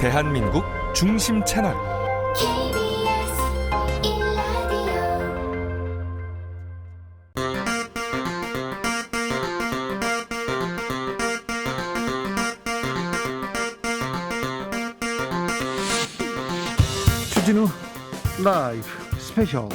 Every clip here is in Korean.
대한민국 중심 채널 주진우 라이브 스페셜.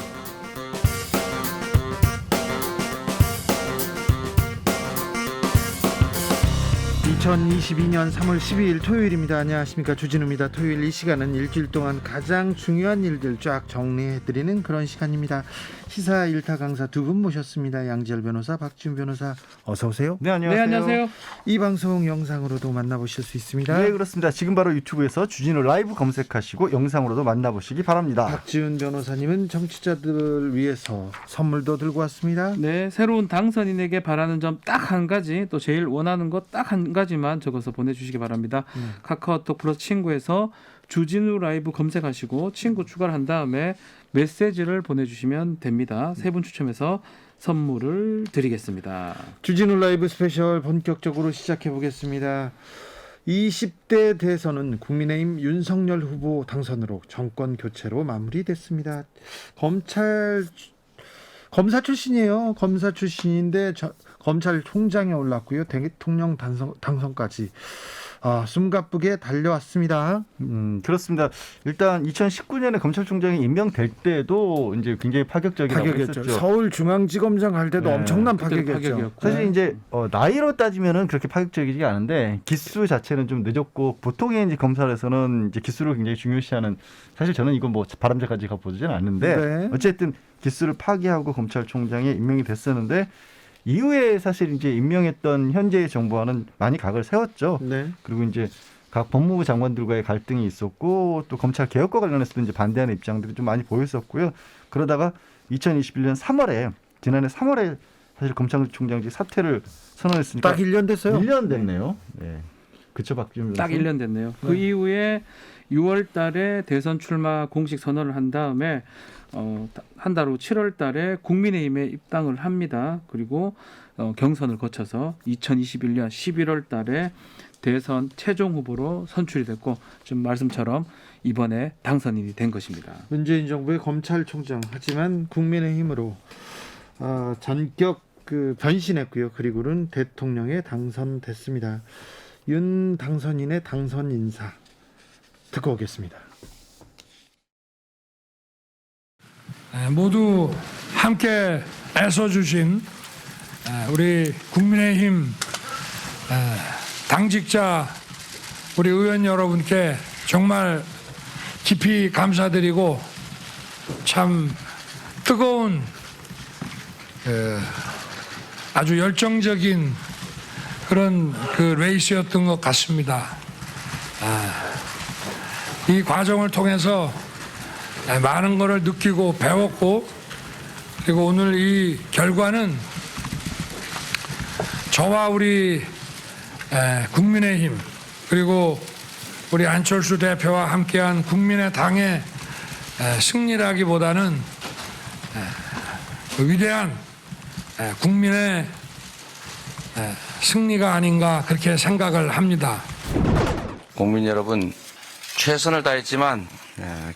2022년 3월 12일 토요일입니다. 안녕하십니까, 주진우입니다. 토요일 이 시간은 일주일 동안 가장 중요한 일들 쫙 정리해드리는 그런 시간입니다. 시사 일타 강사 두 분 모셨습니다. 양지열 변호사, 박지훈 변호사, 어서 오세요. 네, 안녕하세요. 네, 안녕하세요. 이 방송 영상으로도 만나보실 수 있습니다. 네, 그렇습니다. 지금 바로 유튜브에서 주진우 라이브 검색하시고 영상으로도 만나보시기 바랍니다. 박지훈 변호사님은 정치자들을 위해서 선물도 들고 왔습니다. 네, 새로운 당선인에게 바라는 점 딱 한 가지, 또 제일 원하는 것 딱 한 가지만 적어서 보내주시기 바랍니다. 카카오톡 플러스 친구에서 주진우 라이브 검색하시고 친구 추가를 한 다음에 메시지를 보내주시면 됩니다. 세 분 추첨해서 선물을 드리겠습니다. 주진우 라이브 스페셜 본격적으로 시작해 보겠습니다. 20대 대선은 국민의힘 윤석열 후보 당선으로 정권 교체로 마무리됐습니다. 검사 출신이에요. 검사 출신인데 검찰총장에 올랐고요. 대통령 당선까지 숨가쁘게 달려왔습니다. 그렇습니다. 일단 2019년에 검찰총장이 임명될 때도 이제 굉장히 파격적이라고 했었죠. 서울중앙지검장 갈 때도 네. 엄청난 그때도 파격이었죠. 파격이었고. 사실 이제 나이로 따지면은 그렇게 파격적이지 않은데 기수 자체는 좀 늦었고, 보통의 이제 검찰에서는 이제 기수를 굉장히 중요시하는, 사실 저는 이건 뭐 바람직까지 가보지는 않는데 네. 어쨌든 기수를 파기하고 검찰총장에 임명이 됐었는데, 이후에 사실 이제 임명했던 현재의 정부와는 많이 각을 세웠죠. 네. 그리고 이제 각 법무부 장관들과의 갈등이 있었고, 또 검찰 개혁과 관련해서도 이제 반대하는 입장들이 좀 많이 보였었고요. 그러다가 2021년 3월에, 지난해 3월에 사실 검찰총장직 사퇴를 선언했으니까 딱 1년 됐어요. 1년 됐네요. 네. 그쵸, 박지훈 딱 변호사님? 1년 됐네요. 그 이후에 6월 달에 대선 출마 공식 선언을 한 다음에 한 달 후 7월 달에 국민의힘에 입당을 합니다. 그리고 경선을 거쳐서 2021년 11월 달에 대선 최종 후보로 선출이 됐고, 좀 말씀처럼 이번에 당선인이 된 것입니다. 문재인 정부의 검찰총장, 하지만 국민의힘으로 전격 변신했고요. 그리고는 대통령에 당선됐습니다. 윤 당선인의 당선 인사 듣고 오겠습니다. 모두 함께 애써주신 우리 국민의힘 당직자 우리 의원 여러분께 정말 깊이 감사드리고, 참 뜨거운 아주 열정적인 그런 레이스였던 것 같습니다. 이 과정을 통해서 많은 것을 느끼고 배웠고, 그리고 오늘 이 결과는 저와 우리 국민의힘, 그리고 우리 안철수 대표와 함께한 국민의당의 승리라기보다는 위대한 국민의 승리가 아닌가 그렇게 생각을 합니다. 국민 여러분, 최선을 다했지만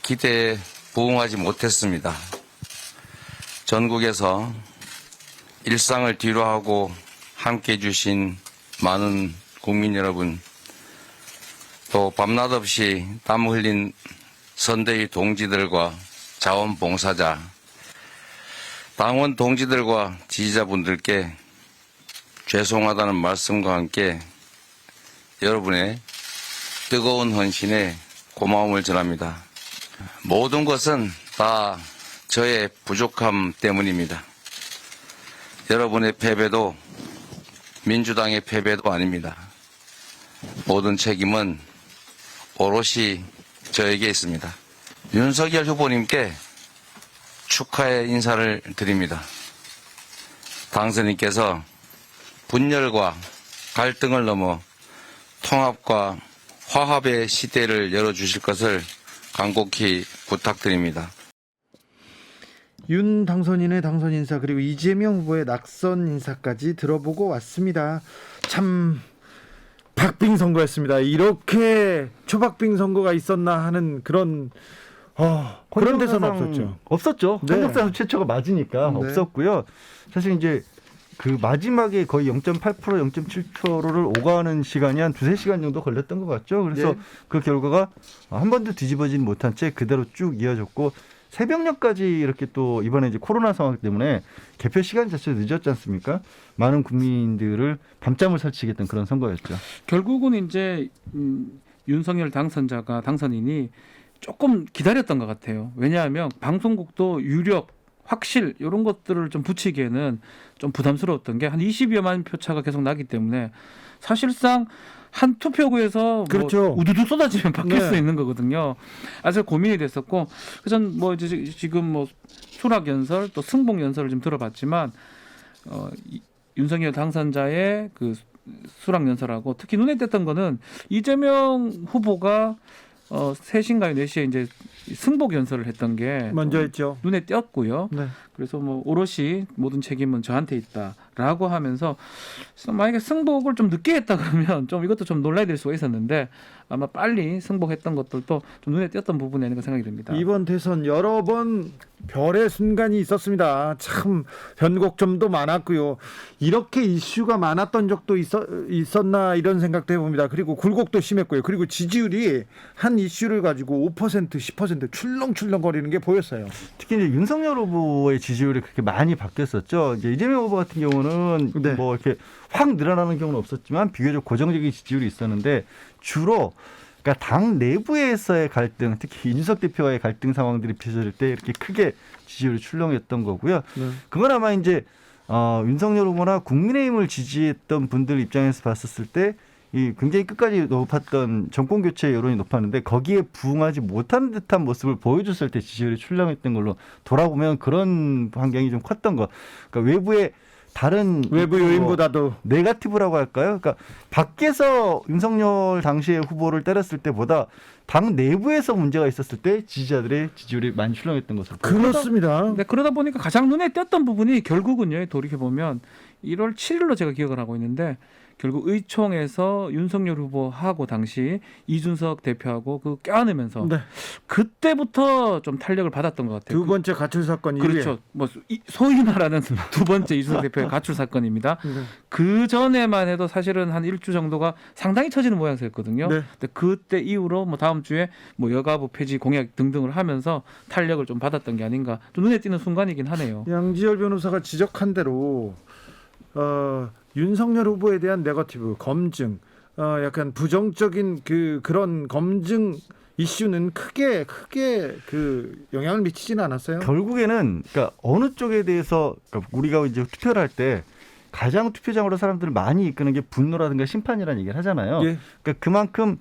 기대에 부응하지 못했습니다. 전국에서 일상을 뒤로하고 함께해 주신 많은 국민 여러분, 또 밤낮 없이 땀 흘린 선대위 동지들과 자원봉사자, 당원 동지들과 지지자분들께 죄송하다는 말씀과 함께 여러분의 뜨거운 헌신에 고마움을 전합니다. 모든 것은 다 저의 부족함 때문입니다. 여러분의 패배도 민주당의 패배도 아닙니다. 모든 책임은 오롯이 저에게 있습니다. 윤석열 후보님께 축하의 인사를 드립니다. 당선인께서 분열과 갈등을 넘어 통합과 화합의 시대를 열어주실 것을 간곡히 부탁드립니다. 윤 당선인의 당선 인사, 그리고 이재명 후보의 낙선 인사까지 들어보고 왔습니다. 참 박빙 선거였습니다. 이렇게 초박빙 선거가 있었나 하는 그런 그런 데서는 없었죠. 없었죠. 네. 헌정사상 최초가 맞으니까 네. 없었고요. 사실 이제 그 마지막에 거의 0.8% 0.7%를 오가는 시간이 한 2-3시간 정도 걸렸던 것 같죠. 그래서 네. 그 결과가 한 번도 뒤집어지지 못한 채 그대로 쭉 이어졌고 새벽녘까지 이렇게 또 이번에 이제 코로나 상황 때문에 개표 시간 자체도 늦었지 않습니까? 많은 국민들을 밤잠을 설치게 했던 그런 선거였죠. 결국은 이제 윤석열 당선인이 조금 기다렸던 것 같아요. 왜냐하면 방송국도 유력, 확실 이런 것들을 좀 붙이기에는 좀 부담스러웠던 게 한 20여만 표 차가 계속 나기 때문에 사실상 한 투표구에서 그렇죠. 뭐 우두두 쏟아지면 바뀔 네. 수 있는 거거든요. 그래서 고민이 됐었고, 그전 뭐 이제 지금 뭐 수락 연설 또 승복 연설을 좀 들어봤지만 윤석열 당선자의 그 수락 연설하고 특히 눈에 띄었던 거는 이재명 후보가 3시인가요 4시에 이제 승복 연설을 했던 게 먼저 했죠. 눈에 띄었고요. 네. 그래서 뭐 오롯이 모든 책임은 저한테 있다라고 하면서 만약에 승복을 좀 늦게 했다 그러면 좀 이것도 좀 논란이 될 수가 있었는데 아마 빨리 승복했던 것들도 좀 눈에 띄었던 부분이 아닌가 생각이 듭니다. 이번 대선 여러 번 별의 순간이 있었습니다. 참 변곡점도 많았고요. 이렇게 이슈가 많았던 적도 있었나 이런 생각도 해봅니다. 그리고 굴곡도 심했고요. 그리고 지지율이 한 이슈를 가지고 5% 10% 출렁출렁거리는 게 보였어요. 특히 이제 윤석열 후보의 지지율이 그렇게 많이 바뀌었었죠. 이제 이재명 후보 같은 경우는 네. 뭐 이렇게 확 늘어나는 경우는 없었지만 비교적 고정적인 지지율이 있었는데 주로 그러니까 당 내부에서의 갈등, 특히 이준석 대표와의 갈등 상황들이 빚어질 때 이렇게 크게 지지율이 출렁했던 거고요. 네. 그건 아마 이제 윤석열 후보나 국민의힘을 지지했던 분들 입장에서 봤었을 때 이 굉장히 끝까지 높았던 정권 교체 여론이 높았는데 거기에 부응하지 못하는 듯한 모습을 보여줬을 때 지지율이 출렁했던 걸로 돌아보면 그런 환경이 좀 컸던 거. 그러니까 외부의 다른 외부 요인보다도 네거티브라고 할까요? 그러니까 밖에서 윤석열 당시의 후보를 때렸을 때보다 당 내부에서 문제가 있었을 때 지지자들의 지지율이 많이 출렁했던 것으로 보여요. 그렇습니다. 네, 그러다 보니까 가장 눈에 띄었던 부분이 결국은요. 돌이켜보면 1월 7일로 제가 기억을 하고 있는데 결국 의총에서 윤석열 후보하고 당시 이준석 대표하고 그 껴안으면서 네. 그때부터 좀 탄력을 받았던 것 같아요. 두 번째 가출 사건 이후에 그렇죠. 뭐 소위 말하는 두 번째 이준석 대표의 가출 사건입니다. 네. 그 전에만 해도 사실은 한 1주 정도가 상당히 처지는 모양새였거든요. 네. 근데 그때 이후로 뭐 다음 주에 뭐 여가부 폐지 공약 등등을 하면서 탄력을 좀 받았던 게 아닌가 좀 눈에 띄는 순간이긴 하네요. 양지열 변호사가 지적한 대로 윤석열 후보에 대한 네거티브 검증, 약간 부정적인 그런 검증 이슈는 크게 그 영향을 미치지는 않았어요. 결국에는 그러니까 어느 쪽에 대해서 그러니까 우리가 이제 투표를 할 때 가장 투표장으로 사람들을 많이 이끄는 게 분노라든가 심판이라는 얘기를 하잖아요. 예. 그러니까 그만큼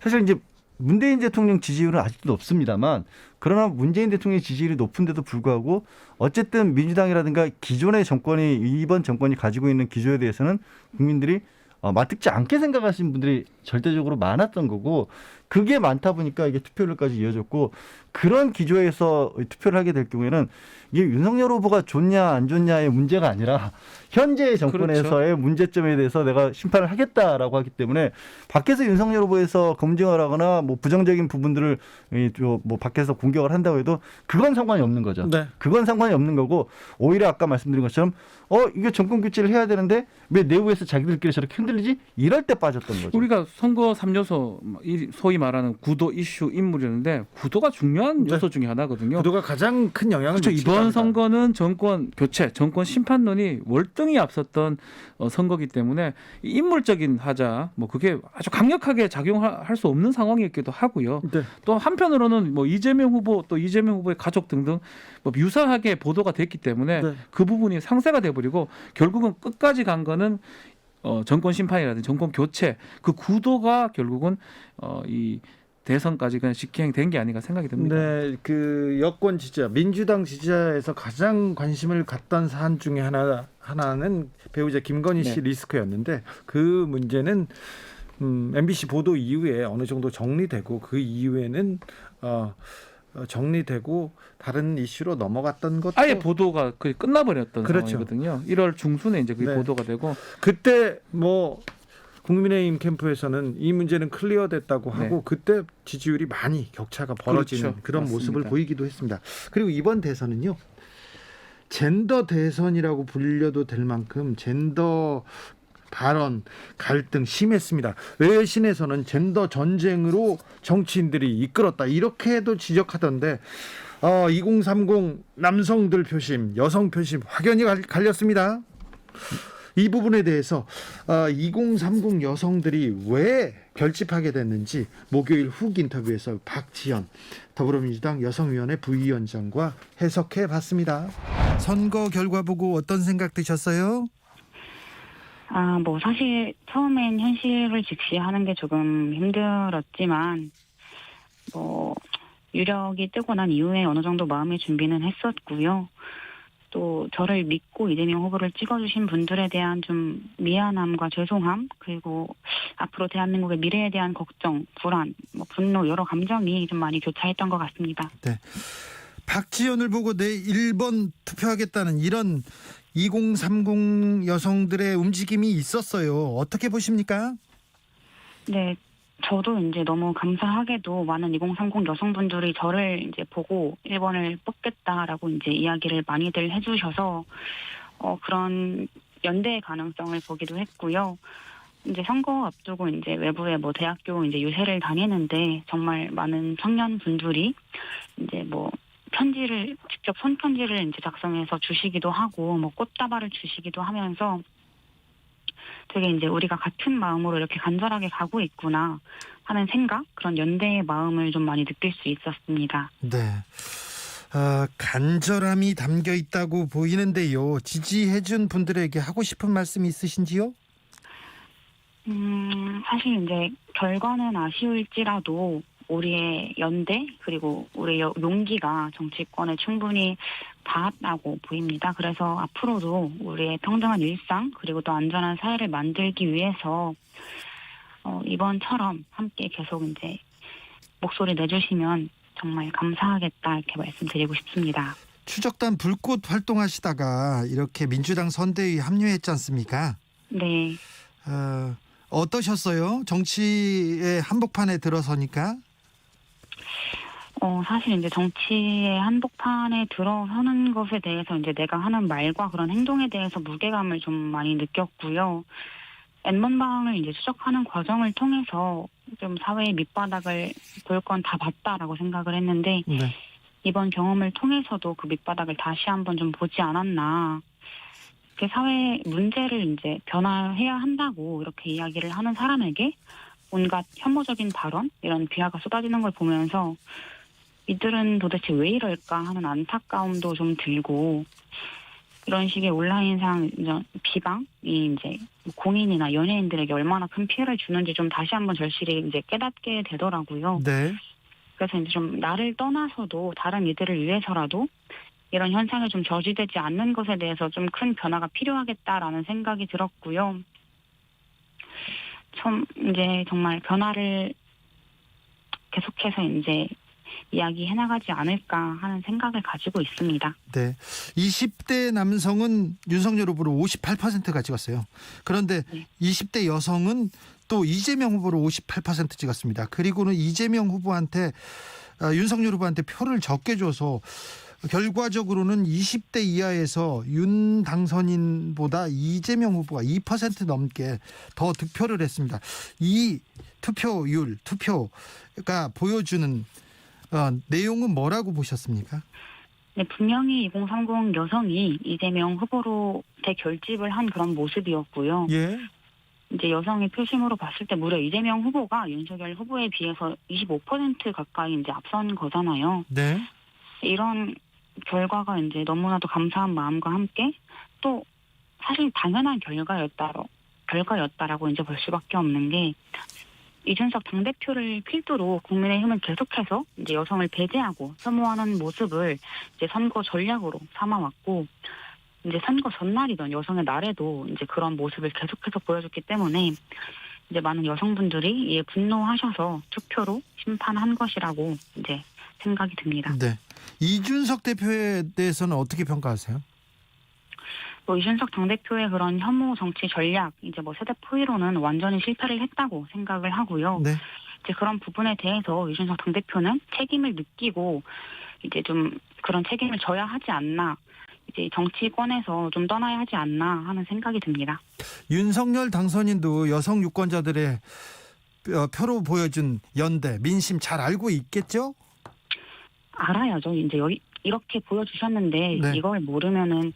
사실 이제 문재인 대통령 지지율은 아직도 높습니다만 그러나 문재인 대통령 지지율이 높은데도 불구하고 어쨌든 민주당이라든가 기존의 정권이 이번 정권이 가지고 있는 기조에 대해서는 국민들이 맞듣지 않게 생각하시는 분들이 절대적으로 많았던 거고 그게 많다 보니까 이게 투표율까지 이어졌고 그런 기조에서 투표를 하게 될 경우에는 이게 윤석열 후보가 좋냐 안 좋냐의 문제가 아니라 현재 정권에서의 그렇죠. 문제점에 대해서 내가 심판을 하겠다라고 하기 때문에 밖에서 윤석열 후보에서 검증을 하거나 뭐 부정적인 부분들을 뭐 밖에서 공격을 한다고 해도 그건 상관이 없는 거죠. 네. 그건 상관이 없는 거고 오히려 아까 말씀드린 것처럼 이게 정권 교체를 해야 되는데 왜 내부에서 자기들끼리 저렇게 흔들리지? 이럴 때 빠졌던 거죠. 우리가 선거 3요소 소위 말하는 구도 이슈 인물이었는데 구도가 중요한 요소 중에 하나거든요. 구도가 가장 큰 영향을 그렇죠. 미치다. 이번 선거는 정권 교체, 정권 심판론이 월등히 앞섰던 선거기 때문에 인물적인 하자, 뭐 그게 아주 강력하게 작용할 수 없는 상황이었기도 하고요. 네. 또 한편으로는 뭐 이재명 후보 또 이재명 후보의 가족 등등 뭐 유사하게 보도가 됐기 때문에 네. 그 부분이 상쇄가 돼버리고 결국은 끝까지 간 거는 정권 심판이라든지 정권 교체 그 구도가 결국은 이 대선까지 그냥 직행된 게 아닌가 생각이 듭니다. 네, 그 여권 지지자, 민주당 지지자에서 가장 관심을 갖던 사안 중에 하나는 배우자 김건희 씨 네. 리스크였는데 그 문제는 MBC 보도 이후에 어느 정도 정리되고 그 이후에는 정리되고 다른 이슈로 넘어갔던 것도 아예 보도가 거의 끝나버렸던 그렇죠. 상황이거든요. 1월 중순에 이제 그게 네. 보도가 되고 그때 뭐 국민의힘 캠프에서는 이 문제는 클리어됐다고 네. 하고 그때 지지율이 많이 격차가 벌어지는 그렇죠. 그런 맞습니다. 모습을 보이기도 했습니다. 그리고 이번 대선은요. 젠더 대선이라고 불려도 될 만큼 젠더 발언 갈등 심했습니다. 외신에서는 젠더 전쟁으로 정치인들이 이끌었다 이렇게도 지적하던데 2030 남성들 표심, 여성 표심 확연히 갈렸습니다. 이 부분에 대해서 2030 여성들이 왜 결집하게 됐는지 목요일 훅 인터뷰에서 박지연 더불어민주당 여성위원회 부위원장과 해석해 봤습니다. 선거 결과 보고 어떤 생각 드셨어요? 뭐 사실 처음엔 현실을 직시하는 게 조금 힘들었지만 뭐 유력이 뜨고 난 이후에 어느 정도 마음의 준비는 했었고요. 또 저를 믿고 이재명 후보를 찍어주신 분들에 대한 좀 미안함과 죄송함, 그리고 앞으로 대한민국의 미래에 대한 걱정, 불안, 분노 여러 감정이 좀 많이 교차했던 것 같습니다. 네. 박지연을 보고 내 1번 투표하겠다는 이런 2030 여성들의 움직임이 있었어요. 어떻게 보십니까? 네, 저도 이제 너무 감사하게도 많은 2030 여성분들이 저를 이제 보고 1번을 뽑겠다라고 이제 이야기를 많이들 해주셔서 그런 연대의 가능성을 보기도 했고요. 이제 선거 앞두고 이제 외부의 대학교 이제 유세를 다니는데 정말 많은 청년분들이 이제 편지를 직접 손편지를 이제 작성해서 주시기도 하고 꽃다발을 주시기도 하면서 되게 이제 우리가 같은 마음으로 이렇게 간절하게 가고 있구나 하는 생각, 그런 연대의 마음을 좀 많이 느낄 수 있었습니다. 네. 간절함이 담겨 있다고 보이는데요. 지지해준 분들에게 하고 싶은 말씀이 있으신지요? 사실 이제 결과는 아쉬울지라도 우리의 연대 그리고 우리의 용기가 정치권에 충분히 닿았다고 보입니다. 그래서 앞으로도 우리의 평등한 일상 그리고 또 안전한 사회를 만들기 위해서 이번처럼 함께 계속 이제 목소리 내주시면 정말 감사하겠다 이렇게 말씀드리고 싶습니다. 추적단 불꽃 활동하시다가 이렇게 민주당 선대위 합류했지 않습니까? 네. 어떠셨어요? 정치의 한복판에 들어서니까? 사실 이제 정치의 한복판에 들어서는 것에 대해서 이제 내가 하는 말과 그런 행동에 대해서 무게감을 좀 많이 느꼈고요. N번방을 이제 추적하는 과정을 통해서 좀 사회의 밑바닥을 볼 건 다 봤다라고 생각을 했는데 네. 이번 경험을 통해서도 그 밑바닥을 다시 한번 좀 보지 않았나. 그 사회 문제를 이제 변화해야 한다고 이렇게 이야기를 하는 사람에게 온갖 혐오적인 발언, 이런 비하가 쏟아지는 걸 보면서 이들은 도대체 왜 이럴까 하는 안타까움도 좀 들고, 이런 식의 온라인상 비방이 이제 공인이나 연예인들에게 얼마나 큰 피해를 주는지 좀 다시 한번 절실히 이제 깨닫게 되더라고요. 네. 그래서 이제 좀 나를 떠나서도 다른 이들을 위해서라도 이런 현상에 좀 저지되지 않는 것에 대해서 좀 큰 변화가 필요하겠다라는 생각이 들었고요. 좀 이제 정말 변화를 계속해서 이제 이야기해 나가지 않을까 하는 생각을 가지고 있습니다. 네. 20대 남성은 윤석열 후보로 58%가 찍었어요. 그런데 네. 20대 여성은 또 이재명 후보로 58% 찍었습니다. 그리고는 이재명 후보한테 윤석열 후보한테 표를 적게 줘서 결과적으로는 20대 이하에서 윤 당선인보다 이재명 후보가 2% 넘게 더 득표를 했습니다. 이 투표율, 투표가 보여주는 내용은 뭐라고 보셨습니까? 네, 분명히 2030 여성이 이재명 후보로 대결집을 한 그런 모습이었고요. 예. 이제 여성의 표심으로 봤을 때 무려 이재명 후보가 윤석열 후보에 비해서 25% 가까이 이제 앞선 거잖아요. 네. 이런 결과가 이제 너무나도 감사한 마음과 함께 또 사실 당연한 결과였다라고 이제 볼 수밖에 없는 게, 이준석 당대표를 필두로 국민의힘은 계속해서 이제 여성을 배제하고 혐오하는 모습을 이제 선거 전략으로 삼아왔고, 이제 선거 전날이던 여성의 날에도 이제 그런 모습을 계속해서 보여줬기 때문에 이제 많은 여성분들이 이에 분노하셔서 투표로 심판한 것이라고 이제 생각이 듭니다. 네. 이준석 대표에 대해서는 어떻게 평가하세요? 뭐 이준석 당대표의 그런 혐오 정치 전략, 이제 뭐 세대 포위로는 완전히 실패를 했다고 생각을 하고요. 네. 이제 그런 부분에 대해서 이준석 당대표는 책임을 느끼고 이제 좀 그런 책임을 져야 하지 않나, 이제 정치권에서 좀 떠나야 하지 않나 하는 생각이 듭니다. 윤석열 당선인도 여성 유권자들의 표로 보여준 연대, 민심 잘 알고 있겠죠? 알아야죠. 이제 이렇게 보여주셨는데 네. 이걸 모르면은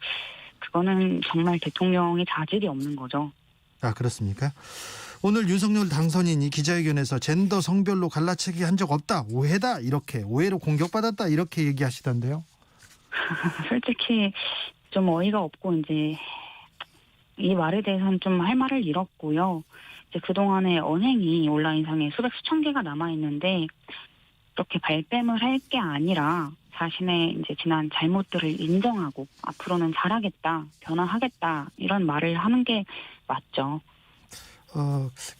그거는 정말 대통령의 자질이 없는 거죠. 아, 그렇습니까? 오늘 윤석열 당선인이 기자회견에서 젠더 성별로 갈라치기 한 적 없다, 오해다, 이렇게 오해로 공격받았다, 이렇게 얘기하시던데요. 솔직히 좀 어이가 없고 이제 이 말에 대해서는 좀 할 말을 잃었고요. 이제 그동안의 언행이 온라인상에 수백 수천 개가 남아 있는데 이렇게 발뺌을 할 게 아니라 자신의 이제 지난 잘못들을 인정하고 앞으로는 잘하겠다, 변화하겠다 이런 말을 하는 게 맞죠.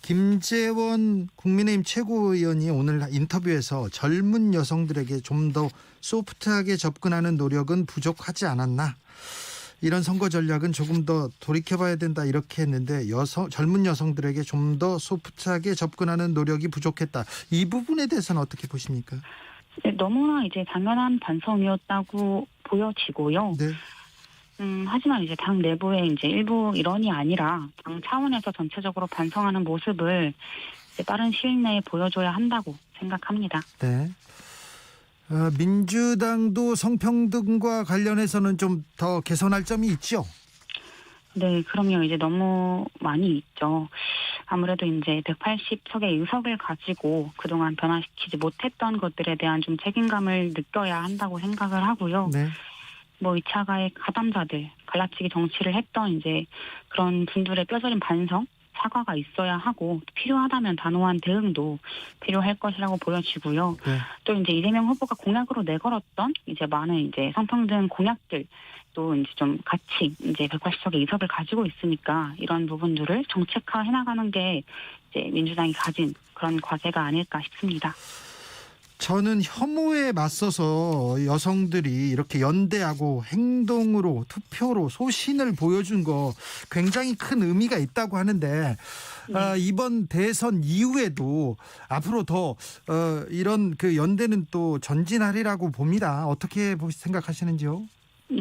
김재원 국민의힘 최고위원이 오늘 인터뷰에서 젊은 여성들에게 좀 더 소프트하게 접근하는 노력은 부족하지 않았나, 이런 선거 전략은 조금 더 돌이켜봐야 된다, 이렇게 했는데 젊은 여성들에게 좀 더 소프트하게 접근하는 노력이 부족했다, 이 부분에 대해서는 어떻게 보십니까? 네, 너무나 이제 당연한 반성이었다고 보여지고요. 네. 하지만 이제 당 내부의 이제 일부 일원이 아니라 당 차원에서 전체적으로 반성하는 모습을 이제 빠른 시일 내에 보여줘야 한다고 생각합니다. 네. 민주당도 성평등과 관련해서는 좀 더 개선할 점이 있죠? 네, 그럼요. 이제 너무 많이 있죠. 아무래도 이제 180석의 의석을 가지고 그동안 변화시키지 못했던 것들에 대한 좀 책임감을 느껴야 한다고 생각을 하고요. 네. 뭐 2차 가해 가담자들, 갈라치기 정치를 했던 이제 그런 분들의 뼈저린 반성, 사과가 있어야 하고 필요하다면 단호한 대응도 필요할 것이라고 보여지고요. 네. 또 이제 이재명 후보가 공약으로 내걸었던 이제 많은 이제 성평등 공약들 또 이제 좀 같이 이제 180석의 의석을 가지고 있으니까 이런 부분들을 정책화해 나가는 게 이제 민주당이 가진 그런 과제가 아닐까 싶습니다. 저는 혐오에 맞서서 여성들이 이렇게 연대하고 행동으로, 투표로 소신을 보여준 거 굉장히 큰 의미가 있다고 하는데, 이번 대선 이후에도 앞으로 더 이런 그 연대는 또 전진하리라고 봅니다. 어떻게 생각하시는지요?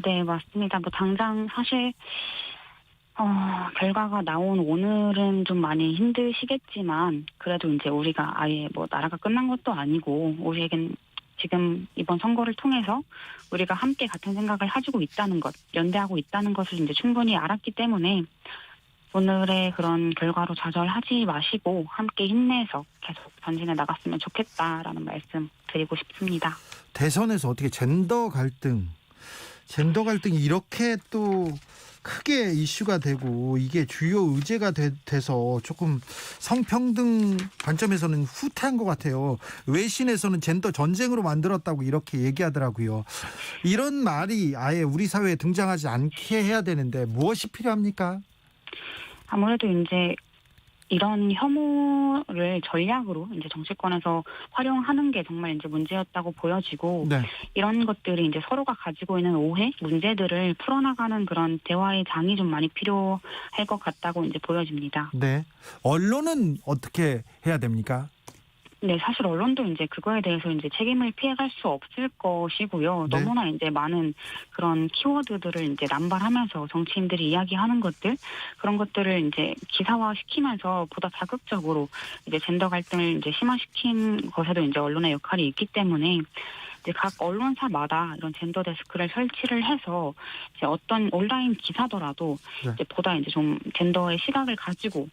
네, 맞습니다. 뭐 당장 사실 결과가 나온 오늘은 좀 많이 힘드시겠지만 그래도 이제 우리가 아예 뭐 나라가 끝난 것도 아니고 우리에겐 지금 이번 선거를 통해서 우리가 함께 같은 생각을 가지고 있다는 것, 연대하고 있다는 것을 이제 충분히 알았기 때문에 오늘의 그런 결과로 좌절하지 마시고 함께 힘내서 계속 전진해 나갔으면 좋겠다라는 말씀 드리고 싶습니다. 대선에서 어떻게 젠더 갈등이 이렇게 또 크게 이슈가 되고 이게 주요 의제가 돼서 조금 성평등 관점에서는 후퇴한 것 같아요. 외신에서는 젠더 전쟁으로 만들었다고 이렇게 얘기하더라고요. 이런 말이 아예 우리 사회에 등장하지 않게 해야 되는데 무엇이 필요합니까? 아무래도 이제 이런 혐오를 전략으로 이제 정치권에서 활용하는 게 정말 이제 문제였다고 보여지고, 네. 이런 것들이 이제 서로가 가지고 있는 오해, 문제들을 풀어나가는 그런 대화의 장이 좀 많이 필요할 것 같다고 이제 보여집니다. 네. 언론은 어떻게 해야 됩니까? 네, 사실 언론도 이제 그거에 대해서 이제 책임을 피해갈 수 없을 것이고요. 네. 너무나 이제 많은 그런 키워드들을 이제 남발하면서 정치인들이 이야기하는 것들, 그런 것들을 이제 기사화 시키면서 보다 자극적으로 이제 젠더 갈등을 이제 심화시킨 것에도 이제 언론의 역할이 있기 때문에 이제 각 언론사마다 이런 젠더 데스크를 설치를 해서 이제 어떤 온라인 기사더라도 네. 이제 보다 이제 좀 젠더의 시각을 가지고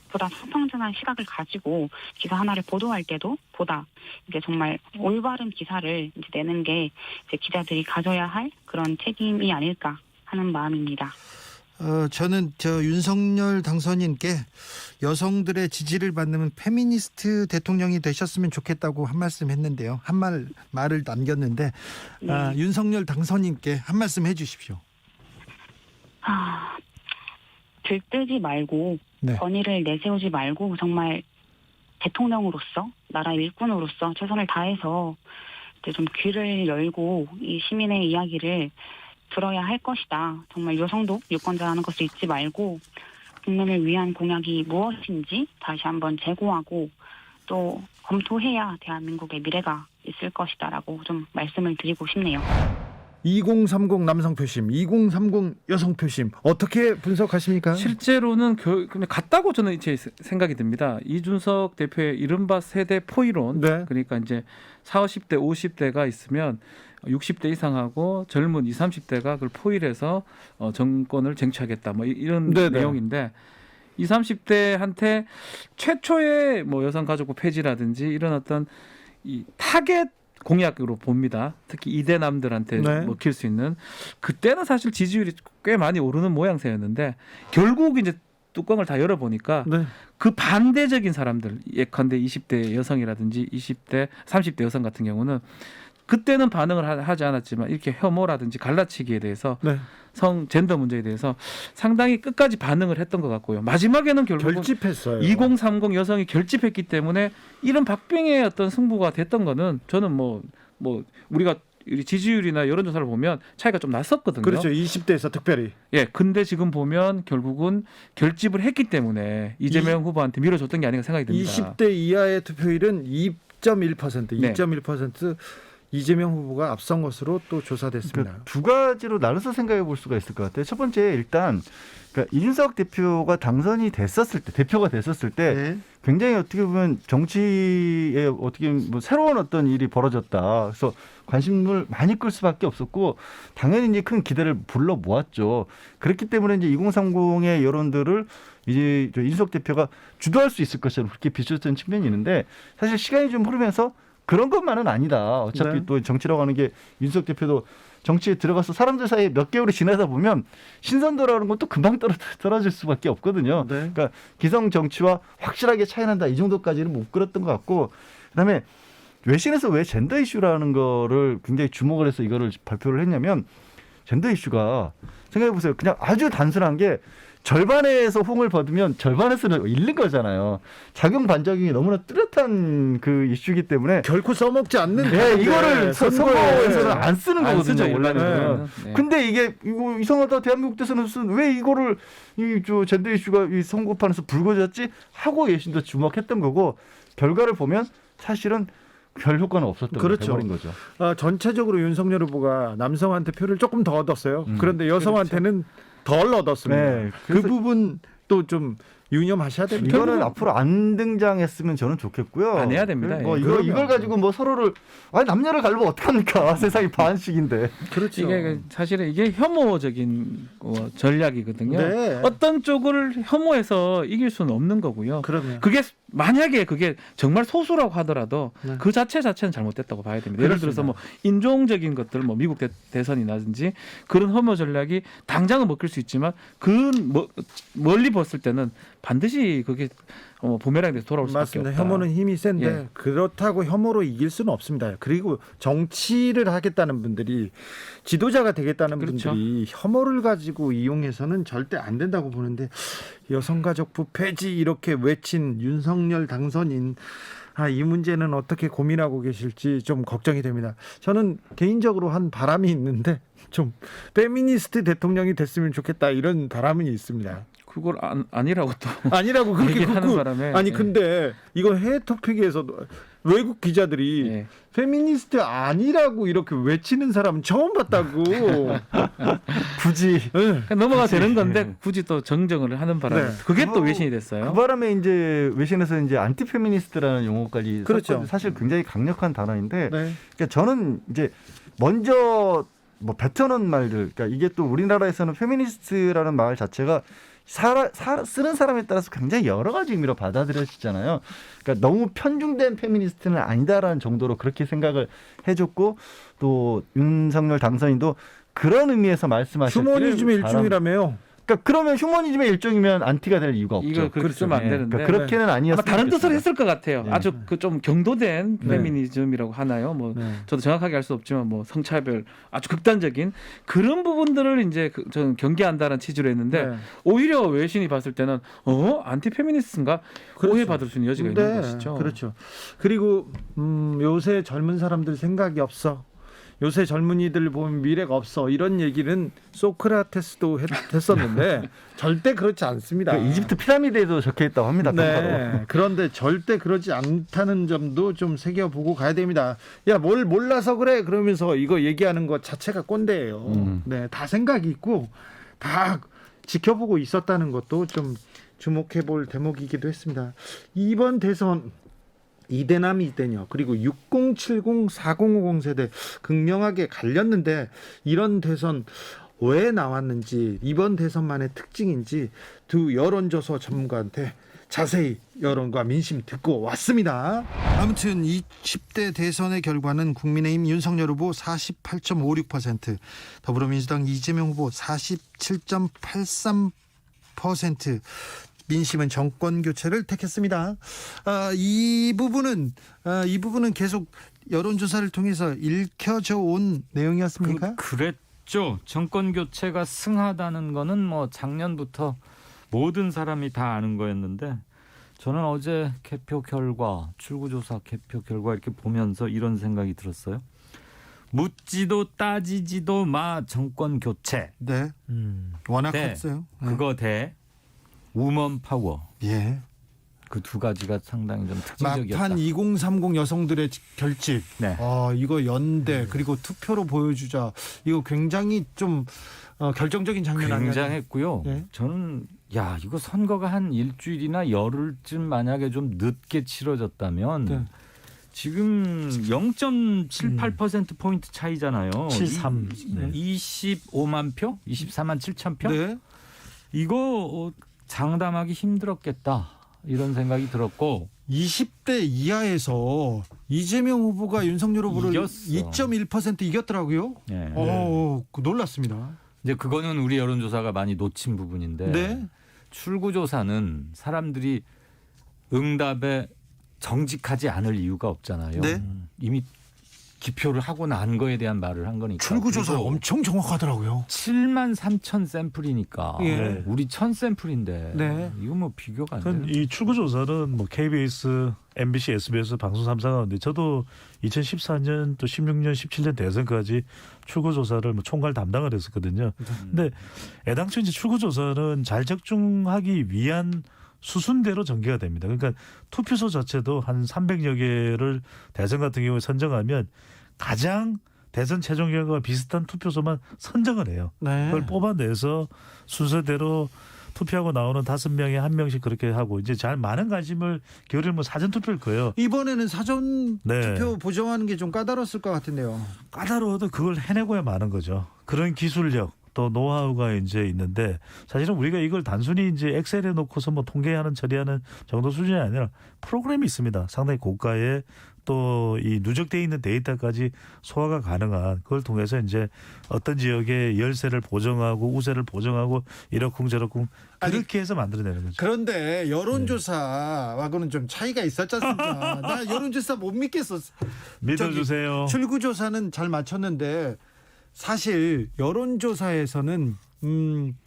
보다 성평등한 시각을 가지고 기사 하나를 보도할 때도 보다 이제 정말 올바른 기사를 이제 내는 게 이제 기자들이 가져야 할 그런 책임이 아닐까 하는 마음입니다. 저는 윤석열 당선인께 여성들의 지지를 받는 페미니스트 대통령이 되셨으면 좋겠다고 한 말씀 했는데요. 말을 남겼는데, 네. 윤석열 당선인께 한 말씀 해주십시오. 들뜨지 말고 네. 권위를 내세우지 말고 정말 대통령으로서 나라 일꾼으로서 최선을 다해서 이제 좀 귀를 열고 이 시민의 이야기를 들어야 할 것이다. 정말 여성도 유권자라는 것을 잊지 말고 국민을 위한 공약이 무엇인지 다시 한번 재고하고 또 검토해야 대한민국의 미래가 있을 것이다라고 좀 말씀을 드리고 싶네요. 2030 남성 표심, 2030 여성 표심 어떻게 분석하십니까? 실제로는 그냥 같다고 저는 제 생각이 듭니다. 이준석 대표의 이른바 세대 포이론, 네. 그러니까 이제 40, 50대, 50대가 있으면 60대 이상하고 젊은 20, 30대가 그걸 포일해서 정권을 쟁취하겠다, 뭐 이런 네네. 내용인데 20, 30대한테 최초의 뭐 여성가족부 폐지라든지 이런 어떤 이 타겟 공약으로 봅니다. 특히 이대남들한테 네. 먹힐 수 있는. 그때는 사실 지지율이 꽤 많이 오르는 모양새였는데 결국 이제 뚜껑을 다 열어보니까 네. 그 반대적인 사람들, 예컨대 20대 여성이라든지 20대, 30대 여성 같은 경우는 그때는 반응을 하지 않았지만 이렇게 혐오라든지 갈라치기에 대해서 네. 젠더 문제에 대해서 상당히 끝까지 반응을 했던 것 같고요. 마지막에는 결국은 결집했어요. 2030 여성이 결집했기 때문에 이런 박빙의 어떤 승부가 됐던 거는 저는 뭐 우리가 지지율이나 여론조사를 보면 차이가 좀 났었거든요. 그렇죠. 20대에서 특별히. 예, 근데 지금 보면 결국은 결집을 했기 때문에 이재명 후보한테 밀어줬던 게 아닌가 생각이 듭니다. 20대 이하의 투표율은 2.1%, 네. 2.1% 이재명 후보가 앞선 것으로 또 조사됐습니다. 그러니까 두 가지로 나눠서 생각해 볼 수가 있을 것 같아요. 첫 번째 일단 그러니까 이준석 대표가 당선이 됐었을 때, 대표가 됐었을 때 네. 굉장히 어떻게 보면 정치에 어떻게 뭐 새로운 어떤 일이 벌어졌다. 그래서 관심을 많이 끌 수밖에 없었고 당연히 이제 큰 기대를 불러 모았죠. 그렇기 때문에 이제 2030의 여론들을 이제 이준석 대표가 주도할 수 있을 것처럼 그렇게 비춰졌던 측면이 있는데 사실 시간이 좀 흐르면서 그런 것만은 아니다. 어차피 네. 또 정치라고 하는 게 윤석 대표도 정치에 들어가서 사람들 사이에 몇 개월이 지나다 보면 신선도라는 것도 금방 떨어질 수밖에 없거든요. 네. 그러니까 기성 정치와 확실하게 차이난다 이 정도까지는 못 그렸던 것 같고 그다음에 외신에서 왜 젠더 이슈라는 거를 굉장히 주목을 해서 이거를 발표를 했냐면 젠더 이슈가 생각해 보세요. 그냥 아주 단순한 게 절반에서 홍을 받으면 절반에서는 잃는 거잖아요. 작용 반작용이 너무나 뚜렷한 그 이슈이기 때문에 결코 써먹지 않는. 네, 이거를 선거에서는 안 쓰는 안 거거든요. 쓰죠, 원래는. 일반적으로는. 네. 근데 이게 이거 이상하다. 대한민국 대선은 왜 이거를 저 젠더 이슈가 이 선거판에서 불거졌지 하고 예신도 주목했던 거고 결과를 보면 사실은 별 효과는 없었던 그렇죠. 버린 거죠. 전체적으로 윤석열 후보가 남성한테 표를 조금 더 얻었어요. 그런데 여성한테는 덜 얻었습니다. 네, 그 그래서 부분 또 좀 유념하셔야 됩니다. 이거는 앞으로 안 등장했으면 저는 좋겠고요. 안 해야 됩니다. 뭐 예. 이걸 가지고 뭐 서로를 남녀를 갈면 어떡합니까? 세상이 반씩인데. 그렇죠. 이게 사실은 이게 혐오적인 전략이거든요. 네. 어떤 쪽을 혐오해서 이길 수는 없는 거고요. 그러면 그게 만약에 그게 정말 소수라고 하더라도 네. 그 자체는 잘못됐다고 봐야 됩니다. 예를 들어서 뭐 인종적인 것들, 뭐 미국 대선이라든지 그런 혐오 전략이 당장은 먹힐 수 있지만 멀리 봤을 때는 반드시 그게 부메랑이 돼서 돌아올 수밖에 맞습니다. 없다. 혐오는 힘이 센데 예. 그렇다고 혐오로 이길 수는 없습니다. 그리고 정치를 하겠다는 분들이 지도자가 되겠다는 그렇죠. 분들이 혐오를 가지고 이용해서는 절대 안 된다고 보는데 여성가족부 폐지 이렇게 외친 윤석열 당선인 이 문제는 어떻게 고민하고 계실지 좀 걱정이 됩니다. 저는 개인적으로 한 바람이 있는데 좀 페미니스트 대통령이 됐으면 좋겠다 이런 바람이 있습니다. 그걸 아니라고 또 아니라고 그렇게 얘기하는 굽고 바람에 아니 예. 근데 이거 해외 토픽에서도 외국 기자들이 예. 페미니스트 아니라고 이렇게 외치는 사람은 처음 봤다고. 굳이 네. 그러니까 넘어가 되는 건데 굳이 또 정정을 하는 바람에 네. 그게 또 외신이 됐어요. 그 바람에 이제 외신에서 이제 안티페미니스트라는 용어까지 그렇죠. 썼거든요. 사실 굉장히 강력한 단어인데 네. 그러니까 저는 이제 먼저 뭐 뱉어놓은 말들 그러니까 이게 또 우리나라에서는 페미니스트라는 말 자체가 쓰는 사람에 따라서 굉장히 여러 가지 의미로 받아들여지잖아요. 그러니까 너무 편중된 페미니스트는 아니다라는 정도로 그렇게 생각을 해줬고 또 윤석열 당선인도 그런 의미에서 말씀하셨기를 휴머니즘의 일종이라며요. 그러니까 그러면 휴머니즘의 일종이면 안티가 될 이유가 없죠. 이거 그렇게 쓰면 안 예, 되는데 그러니까 그렇게는 아니었어요. 아마 다른 뜻을 했을 것 같아요. 네. 아주 그 좀 경도된 네. 페미니즘이라고 하나요? 뭐 네. 저도 정확하게 알 수 없지만 뭐 성차별 아주 극단적인 그런 부분들을 이제 저는 경계한다는 취지로 했는데 네. 오히려 외신이 봤을 때는 안티 페미니스트인가 그렇죠. 오해받을 수 있는 여지가 있는 것이죠. 그렇죠. 그리고 요새 젊은 사람들 생각이 없어. 요새 젊은이들 보면 미래가 없어 이런 얘기는 소크라테스도 했었는데 절대 그렇지 않습니다. 그 이집트 피라미드에도 적혀 있다고 합니다. 평가로. 네. 그런데 절대 그러지 않다는 점도 좀 새겨보고 가야 됩니다. 야, 뭘 몰라서 그래 그러면서 이거 얘기하는 것 자체가 꼰대예요. 네, 다 생각이 있고 다 지켜보고 있었다는 것도 좀 주목해볼 대목이기도 했습니다. 이번 대선 이대남 이대녀 그리고 6070 4050 세대 극명하게 갈렸는데 이런 대선 왜 나왔는지 이번 대선만의 특징인지 두 여론조사 전문가한테 자세히 여론과 민심 듣고 왔습니다. 아무튼 20대 대선의 결과는 국민의힘 윤석열 후보 48.56%, 더불어민주당 이재명 후보 47.83%, 민심은 정권 교체를 택했습니다. 이 부분은 계속 여론조사를 통해서 읽혀져 온 내용이었습니까? 그랬죠. 정권 교체가 승하다는 거는 뭐 작년부터 모든 사람이 다 아는 거였는데 저는 어제 개표 결과, 출구조사 개표 결과 이렇게 보면서 이런 생각이 들었어요. 묻지도 따지지도 마 정권 교체. 네. 워낙 네. 컸어요. 네. 그거 대 우먼 파워. 예. 그 두 가지가 상당히 좀 특징적이었다. 막판 2030 여성들의 결집. 네. 이거 연대 그리고 투표로 보여주자. 이거 굉장히 좀 결정적인 장면 아니었나요? 굉장했고요. 네. 저는 이거 선거가 한 일주일이나 열흘쯤 만약에 좀 늦게 치러졌다면 네. 지금 0.78% 포인트 차이잖아요. 73. 25만 표? 24만 7천 표? 네. 이거 장담하기 힘들었겠다. 이런 생각이 들었고 20대 이하에서 이재명 후보가 윤석열 후보를 이겼어. 2.1% 이겼더라고요. 네. 놀랐습니다. 이제 그거는 우리 여론조사가 많이 놓친 부분인데 네. 출구조사는 사람들이 응답에 정직하지 않을 이유가 없잖아요. 네. 이미 기표를 하고 난 거에 대한 말을 한 거니까. 출구조사 그리고 엄청 정확하더라고요. 7만 3천 샘플이니까 예. 우리 1,000 샘플인데 네. 이거 뭐 비교가 안 돼요. 이 출구조사는 뭐 KBS, MBC, SBS 방송 3사가 하는데 저도 2014년 또 16년, 17년 대선까지 출구조사를 뭐 총괄 담당을 했었거든요. 근데 애당초 이제 출구조사는 잘 적중하기 위한 수순대로 전개가 됩니다. 그러니까 투표소 자체도 한 300여 개를 대선 같은 경우에 선정하면 가장 대선 최종 결과와 비슷한 투표소만 선정을 해요. 네. 그걸 뽑아내서 순서대로 투표하고 나오는 5명에 1명씩 그렇게 하고 이제 잘 많은 관심을 기울이는 뭐 사전 투표일 거예요. 이번에는 사전 네. 투표 보정하는 게 좀 까다로웠을 것 같은데요. 까다로워도 그걸 해내고야 마는 거죠. 그런 기술력 또 노하우가 이제 있는데 사실은 우리가 이걸 단순히 이제 엑셀에 놓고서 뭐 통계하는 처리하는 정도 수준이 아니라 프로그램이 있습니다. 상당히 고가의 또 이 누적되어 있는 데이터까지 소화가 가능한 그걸 통해서 이제 어떤 지역의 열세를 보정하고 우세를 보정하고 이러쿵저러쿵 그렇게 해서 만들어내는 거죠. 그런데 여론조사하고는 좀 차이가 있었지 않습니까? 나 여론조사 못 믿겠어. 믿어주세요. 출구조사는 잘 맞췄는데 사실 여론조사에서는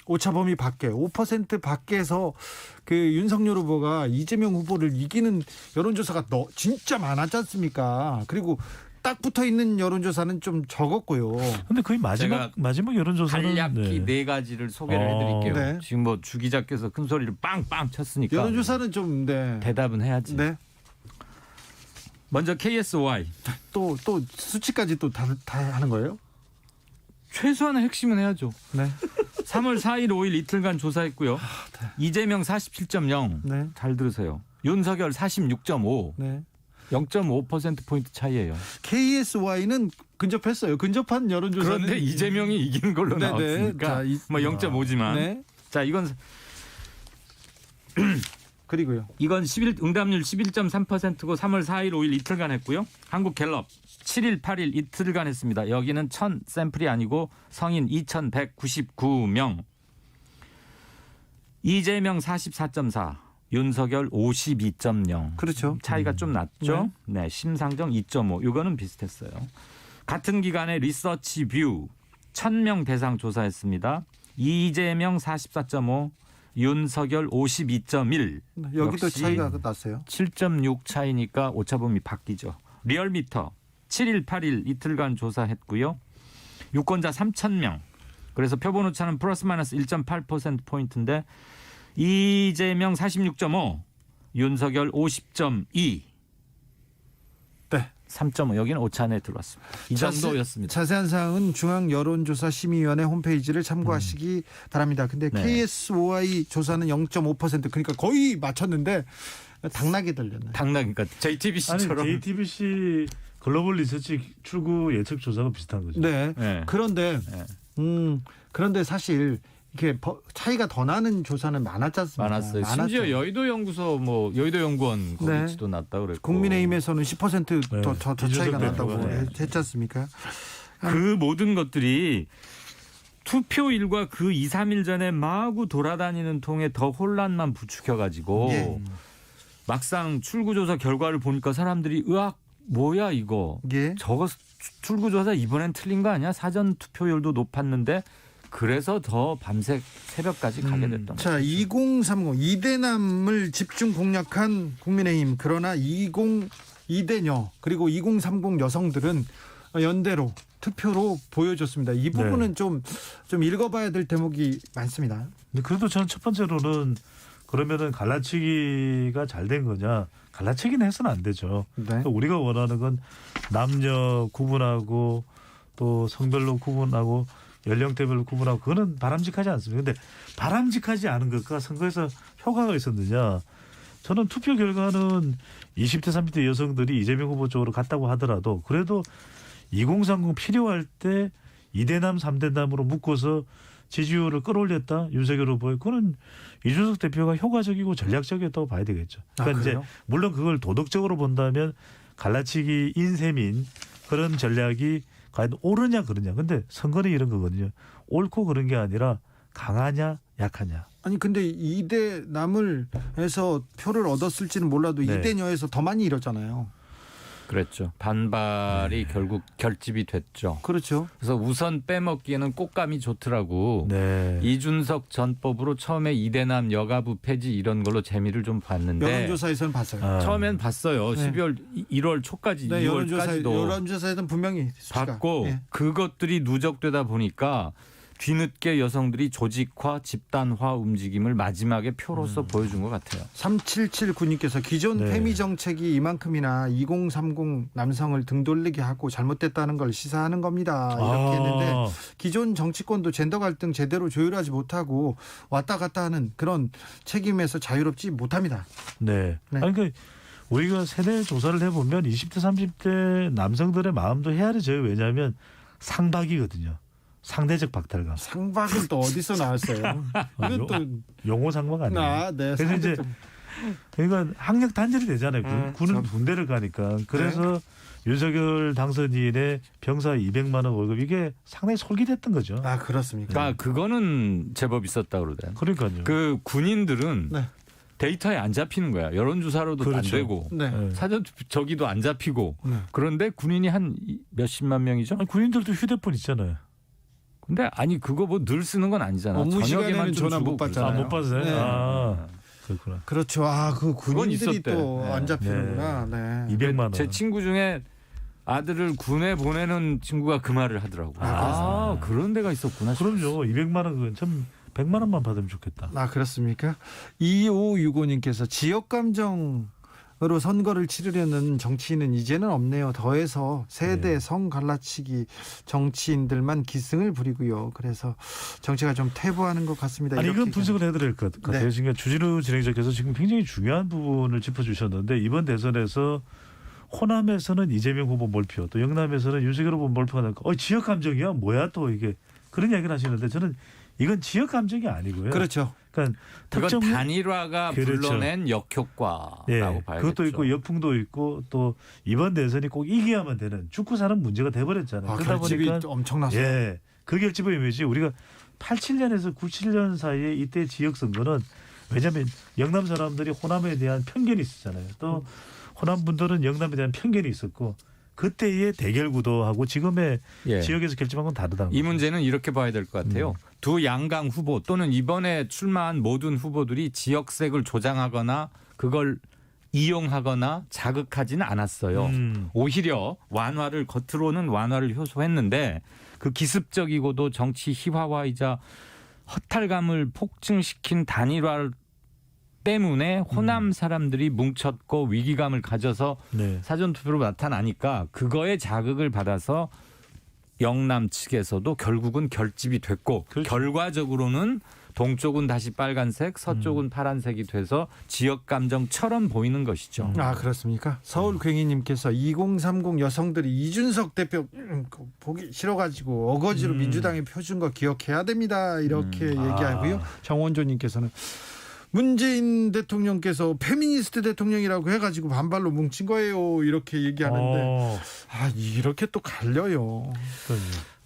오차범위 밖에 5% 밖에서 그 윤석열 후보가 이재명 후보를 이기는 여론조사가 진짜 많았지 않습니까? 그리고 딱 붙어 있는 여론조사는 좀 적었고요. 근데 거의 마지막 여론조사는 간략히 네 가지를 소개를 해드릴게요. 네. 지금 뭐 주 기자께서 큰 소리를 빵빵 쳤으니까 여론조사는 좀 대답은 해야지. 네. 먼저 KSY 또 수치까지 또 다 하는 거예요? 최소한의 핵심은 해야죠. 네. 3월 4일 5일 이틀간 조사했고요. 이재명 47.0 네. 잘 들으세요. 윤석열 46.5 네. 0.5%포인트 차이예요. KSY는 근접했어요. 근접한 여론조사는 그런데 이재명이 이기는 걸로 네네. 나왔으니까 자, 뭐 0.5지만 네. 자 이건 그리고요. 이건 응답률 11.3%고 3월 4일 5일 이틀간 했고요. 한국갤럽 7일 8일 이틀간 했습니다. 여기는 1000 샘플이 아니고 성인 2199명. 이재명 44.4 윤석열 52.0 그렇죠. 차이가 좀 났죠. 네, 심상정 2.5 이거는 비슷했어요. 같은 기간에 리서치 뷰 1000명 대상 조사했습니다. 이재명 44.5 윤석열 52.1 여기도 역시 차이가 났어요. 7.6 차이니까 오차범위 바뀌죠. 리얼미터 7일, 8일 이틀간 조사했고요. 유권자 3,000명. 그래서 표본 오차는 플러스 마이너스 1.8%포인트인데 이재명 46.5, 윤석열 50.2. 네. 3.5 여기는 오차 안에 들어왔습니다. 이 정도였습니다. 자세한 사항은 중앙여론조사심의위원회 홈페이지를 참고하시기 바랍니다. 근데 네. KSOI 조사는 0.5% 그러니까 거의 맞췄는데 당나게 들렸네. 당나니까 아니 JTBC처럼. JTBC 글로벌 리서치 출구 예측 조사가 비슷한 거죠. 네. 네. 그런데 네. 그런데 사실 이렇게 차이가 더 나는 조사는 많았지 않습니까? 많았어요. 많았죠. 심지어 여의도 연구소 뭐 여의도 연구원 네. 거기도 났다 그랬고. 국민의힘에서는 10% 네. 더 차이가 이준석 났다고 대표가, 네. 했지 않습니까? 그 모든 것들이 투표일과 그 2, 3일 전에 마구 돌아다니는 통에 더 혼란만 부추겨가지고 예. 막상 출구조사 결과를 보니까 사람들이 으악 뭐야 이거. 예. 저거 출구조사 이번엔 틀린 거 아니야? 사전 투표율도 높았는데 그래서 더 밤새 새벽까지 가게 됐던 거죠. 자, 2030 이대남을 집중 공략한 국민의힘 그러나 2대녀 그리고 2030 여성들은 연대로 투표로 보여줬습니다. 이 부분은 좀 읽어봐야 될 대목이 많습니다. 근데 그래도 저는 첫 번째로는 그러면은 갈라치기가 잘 된 거냐? 갈라치기는 해서는 안 되죠. 네. 우리가 원하는 건 남녀 구분하고 또 성별로 구분하고 연령대별로 구분하고 그거는 바람직하지 않습니다. 그런데 바람직하지 않은 것과 선거에서 효과가 있었느냐? 저는 투표 결과는 20대 30대 여성들이 이재명 후보 쪽으로 갔다고 하더라도 그래도 2030 필요할 때 2대남 3대남으로 묶어서 지지율을 끌어올렸다 윤석열 후보에 그거는 이준석 대표가 효과적이고 전략적이었다고 봐야 되겠죠. 그러니까 이제 물론 그걸 도덕적으로 본다면 갈라치기 인셈인 그런 전략이 과연 옳으냐 그러냐. 근데 선거는 이런 거거든요. 옳고 그런 게 아니라 강하냐 약하냐. 아니 근데 2대남을 해서 표를 얻었을지는 몰라도 네. 2대녀에서 더 많이 잃었잖아요. 그랬죠. 반발이 결국 결집이 됐죠. 그렇죠. 그래서 우선 빼먹기에는 꽃감이 좋더라고. 네. 이준석 전법으로 처음에 이대남 여가부 폐지 이런 걸로 재미를 좀 봤는데 여론조사에서는 봤어요. 처음엔 봤어요. 네. 12월 1월 초까지 네, 2월까지도 여론조사에서는 분명히 수치가. 봤고 예. 그것들이 누적되다 보니까 뒤늦게 여성들이 조직화, 집단화 움직임을 마지막에 표로서 보여준 것 같아요. 3779님께서 기존 네. 페미 정책이 이만큼이나 2030 남성을 등 돌리게 하고 잘못됐다는 걸 시사하는 겁니다. 이렇게 했는데 기존 정치권도 젠더 갈등 제대로 조율하지 못하고 왔다 갔다 하는 그런 책임에서 자유롭지 못합니다. 네. 네. 아니 그 우리가 세대 조사를 해보면 20대 30대 남성들의 마음도 헤아려져요. 왜냐하면 상박이거든요. 상대적 박탈감. 상박은 또 어디서 나왔어요? 이건 또 용어 상박 아니에요. 네, 그래서 이제 그러니까 학력 단절이 되잖아요. 군은 군대를 가니까. 그래서 네. 윤석열 당선인의 병사 200만 원 월급 이게 상당히 솔깃했던 거죠. 아 그렇습니까? 그러니까 그거는 제법 있었다 그러대요. 그러니까요. 그 군인들은 네. 데이터에 안 잡히는 거야. 여론조사로도 안 그렇죠. 되고 네. 네. 사전 저기도 안 잡히고 네. 그런데 군인이 한 몇십만 명이죠? 아니, 군인들도 휴대폰 있잖아요. 근데 아니 그거 뭐 늘 쓰는 건 아니잖아. 업무 저녁에만 시간에는 좀 전화 주고 못 받잖아요. 그러잖아요. 못 봤어요? 네. 아, 그렇구나. 그렇죠. 아, 그 군인들이 있었대. 또 안 네. 잡히는구나. 네. 200만 원. 제 친구 중에 아들을 군에 보내는 친구가 그 말을 하더라고. 아, 그런 데가 있었구나. 그럼요. 200만 원 그건 참 100만 원만 받으면 좋겠다. 아 그렇습니까? 2565님께서 지역 감정으로 선거를 치르려는 정치인은 이제는 없네요. 더해서 세대 네. 성 갈라치기 정치인들만 기승을 부리고요. 그래서 정치가 좀 퇴보하는 것 같습니다. 아니 이렇게 이건 분석을 해야 될 것 같아요. 네. 지금 주진우 진행자께서 지금 굉장히 중요한 부분을 짚어주셨는데 이번 대선에서 호남에서는 이재명 후보 몰표 또 영남에서는 윤석열 후보 몰표가 나니까 지역 감정이야 뭐야 또 이게 그런 이야기를 하시는데 저는 이건 지역 감정이 아니고요. 그렇죠. 그러니까 그건 특정 단일화가 그렇죠. 불러낸 역효과라고 예, 봐야겠죠. 그것도 있고 역풍도 있고 또 이번 대선이 꼭 이겨야만 되는 죽고 사는 문제가 돼버렸잖아요. 아, 그러다 결집이 보니까 엄청났어요. 예, 그 결집의 의미지 우리가 87년에서 97년 사이에 이때 지역 선거는 왜냐하면 영남 사람들이 호남에 대한 편견이 있었잖아요. 또 호남 분들은 영남에 대한 편견이 있었고 그때의 대결 구도하고 지금의 예. 지역에서 결집한 건 다르다는 이 거죠. 문제는 이렇게 봐야 될 것 같아요. 두 양강 후보 또는 이번에 출마한 모든 후보들이 지역색을 조장하거나 그걸 이용하거나 자극하지는 않았어요. 오히려 겉으로는 완화를 효소했는데 그 기습적이고도 정치 희화화이자 허탈감을 폭증시킨 단일화 때문에 호남 사람들이 뭉쳤고 위기감을 가져서 네. 사전투표로 나타나니까 그거에 자극을 받아서 영남 측에서도 결국은 결집이 됐고 그렇죠. 결과적으로는 동쪽은 다시 빨간색, 서쪽은 파란색이 돼서 지역 감정처럼 보이는 것이죠. 아, 그렇습니까? 서울 괭이님께서 2030 여성들이 이준석 대표 보기 싫어가지고 어거지로 민주당에 표준 거 기억해야 됩니다. 이렇게 얘기하고요. 정원조님께서는 문재인 대통령께서 페미니스트 대통령이라고 해가지고 반발로 뭉친 거예요. 이렇게 얘기하는데 이렇게 또 갈려요.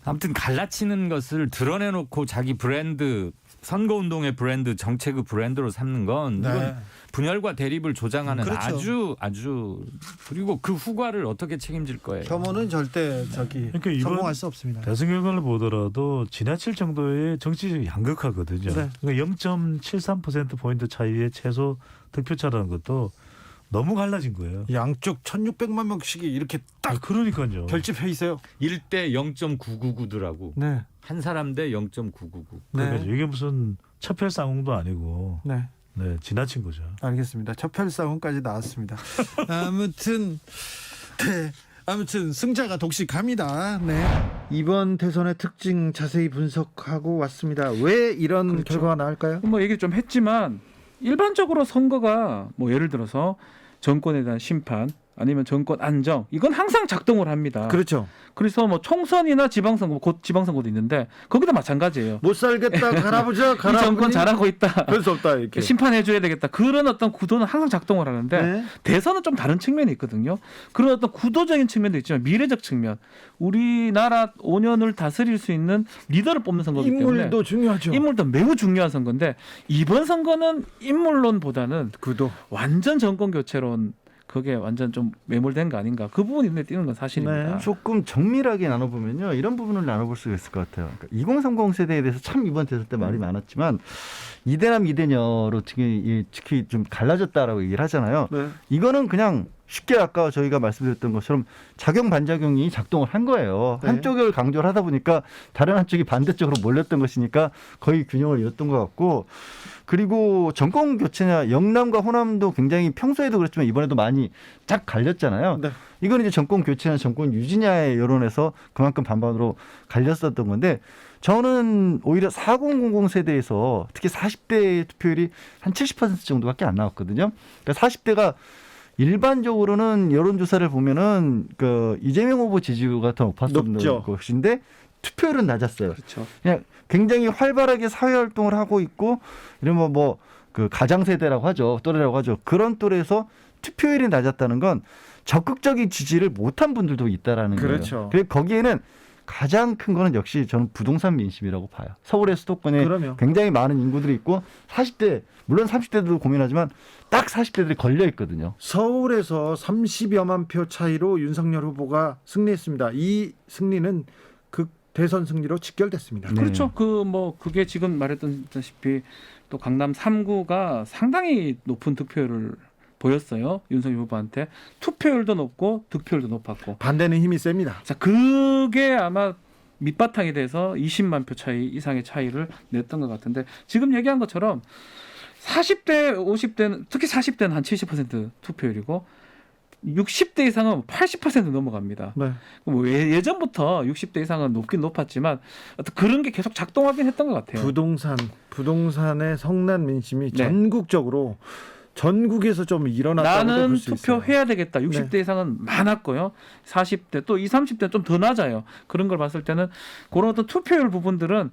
아무튼 갈라치는 것을 드러내놓고 자기 브랜드 선거운동의 브랜드 정책의 브랜드로 삼는 건 이건 분열과 대립을 조장하는 그렇죠. 아주 그리고 그 후과를 어떻게 책임질 거예요. 혐오는 절대 그러니까 이번 성공할 수 없습니다. 대선 결과를 보더라도 지나칠 정도의 정치적 양극화거든요. 네. 그러니까 0.73%포인트 차이의 최소 득표차라는 것도 너무 갈라진 거예요. 양쪽 1600만 명씩이 이렇게 딱 그러니까요. 결집해 있어요. 1대 0.999더라고. 네. 한 사람 대 0.999. 그러니까 이게 무슨 첩혈상홍도 아니고 네. 지나친 거죠. 알겠습니다. 첩혈싸움까지 나왔습니다. 아무튼 승자가 독식합니다. 네. 이번 대선의 특징 자세히 분석하고 왔습니다. 왜 이런 결과가 나올까요? 뭐 얘기 좀 했지만 일반적으로 선거가 뭐 예를 들어서 정권에 대한 심판 아니면 정권 안정 이건 항상 작동을 합니다. 그렇죠. 그래서 뭐 총선이나 지방선거 곧 지방선거도 있는데 거기도 마찬가지예요. 못 살겠다 갈아보자. 이 정권 잘하고 있다. 그럴 수 없다 이렇게. 심판해줘야 되겠다. 그런 어떤 구도는 항상 작동을 하는데 네. 대선은 좀 다른 측면이 있거든요. 그런 어떤 구도적인 측면도 있지만 미래적 측면, 우리나라 5년을 다스릴 수 있는 리더를 뽑는 선거이기 때문에 인물도 중요하죠. 인물도 매우 중요한 선거인데 이번 선거는 인물론보다는 구도. 완전 정권 교체론. 그게 완전 좀 매몰된 거 아닌가. 그 부분이 눈에 띄는 건 사실입니다. 네. 조금 정밀하게 나눠보면요. 이런 부분을 나눠볼 수가 있을 것 같아요. 그러니까 2030 세대에 대해서 참 이번 대선 때 말이 많았지만 이대남 이대녀로 특히 좀 갈라졌다라고 얘기를 하잖아요. 네. 이거는 그냥 쉽게 아까 저희가 말씀드렸던 것처럼 작용 반작용이 작동을 한 거예요. 네. 한쪽을 강조를 하다 보니까 다른 한쪽이 반대쪽으로 몰렸던 것이니까 거의 균형을 잃었던 것 같고 그리고 정권 교체냐 영남과 호남도 굉장히 평소에도 그렇지만 이번에도 많이 쫙 갈렸잖아요. 네. 이건 이제 정권 교체냐 정권 유지냐의 여론에서 그만큼 반반으로 갈렸었던 건데 저는 오히려 4000 세대에서 특히 40대 투표율이 한 70% 정도밖에 안 나왔거든요. 그러니까 40대가 일반적으로는 여론조사를 보면은 그 이재명 후보 지지율가 더 높았었던 것인데 투표율은 낮았어요. 그렇죠. 그냥 굉장히 활발하게 사회활동을 하고 있고 이러면 뭐 그 가장세대라고 하죠. 또래라고 하죠. 그런 또래에서 투표율이 낮았다는 건 적극적인 지지를 못한 분들도 있다라는 그렇죠. 거예요. 그래서 거기에는 가장 큰 거는 역시 저는 부동산 민심이라고 봐요. 서울의 수도권에 그럼요. 굉장히 많은 인구들이 있고 40대 물론 30대도 고민하지만 딱 40대들이 걸려 있거든요. 서울에서 30여만 표 차이로 윤석열 후보가 승리했습니다. 이 승리는 그 대선 승리로 직결됐습니다. 네. 그렇죠. 그게 지금 말했다시피 또 강남 3구가 상당히 높은 득표율을 보였어요. 윤석열 후보한테 투표율도 높고 득표율도 높았고. 반대는 힘이 셉니다. 자, 그게 아마 밑바탕이 돼서 20만 표 차이 이상의 차이를 냈던 것 같은데 지금 얘기한 것처럼 40대, 50대는 특히 40대는 한 70% 투표율이고 60대 이상은 80% 넘어갑니다. 네. 뭐 예전부터 60대 이상은 높긴 높았지만 어떤 그런 게 계속 작동하긴 했던 것 같아요. 부동산의 성난 민심이 네. 전국에서 좀 일어났다고 나는 볼 수 있어요. 투표해야 되겠다. 60대 이상은 많았고요. 40대 또 20, 30대는 좀 더 낮아요. 그런 걸 봤을 때는 그런 어떤 투표율 부분들은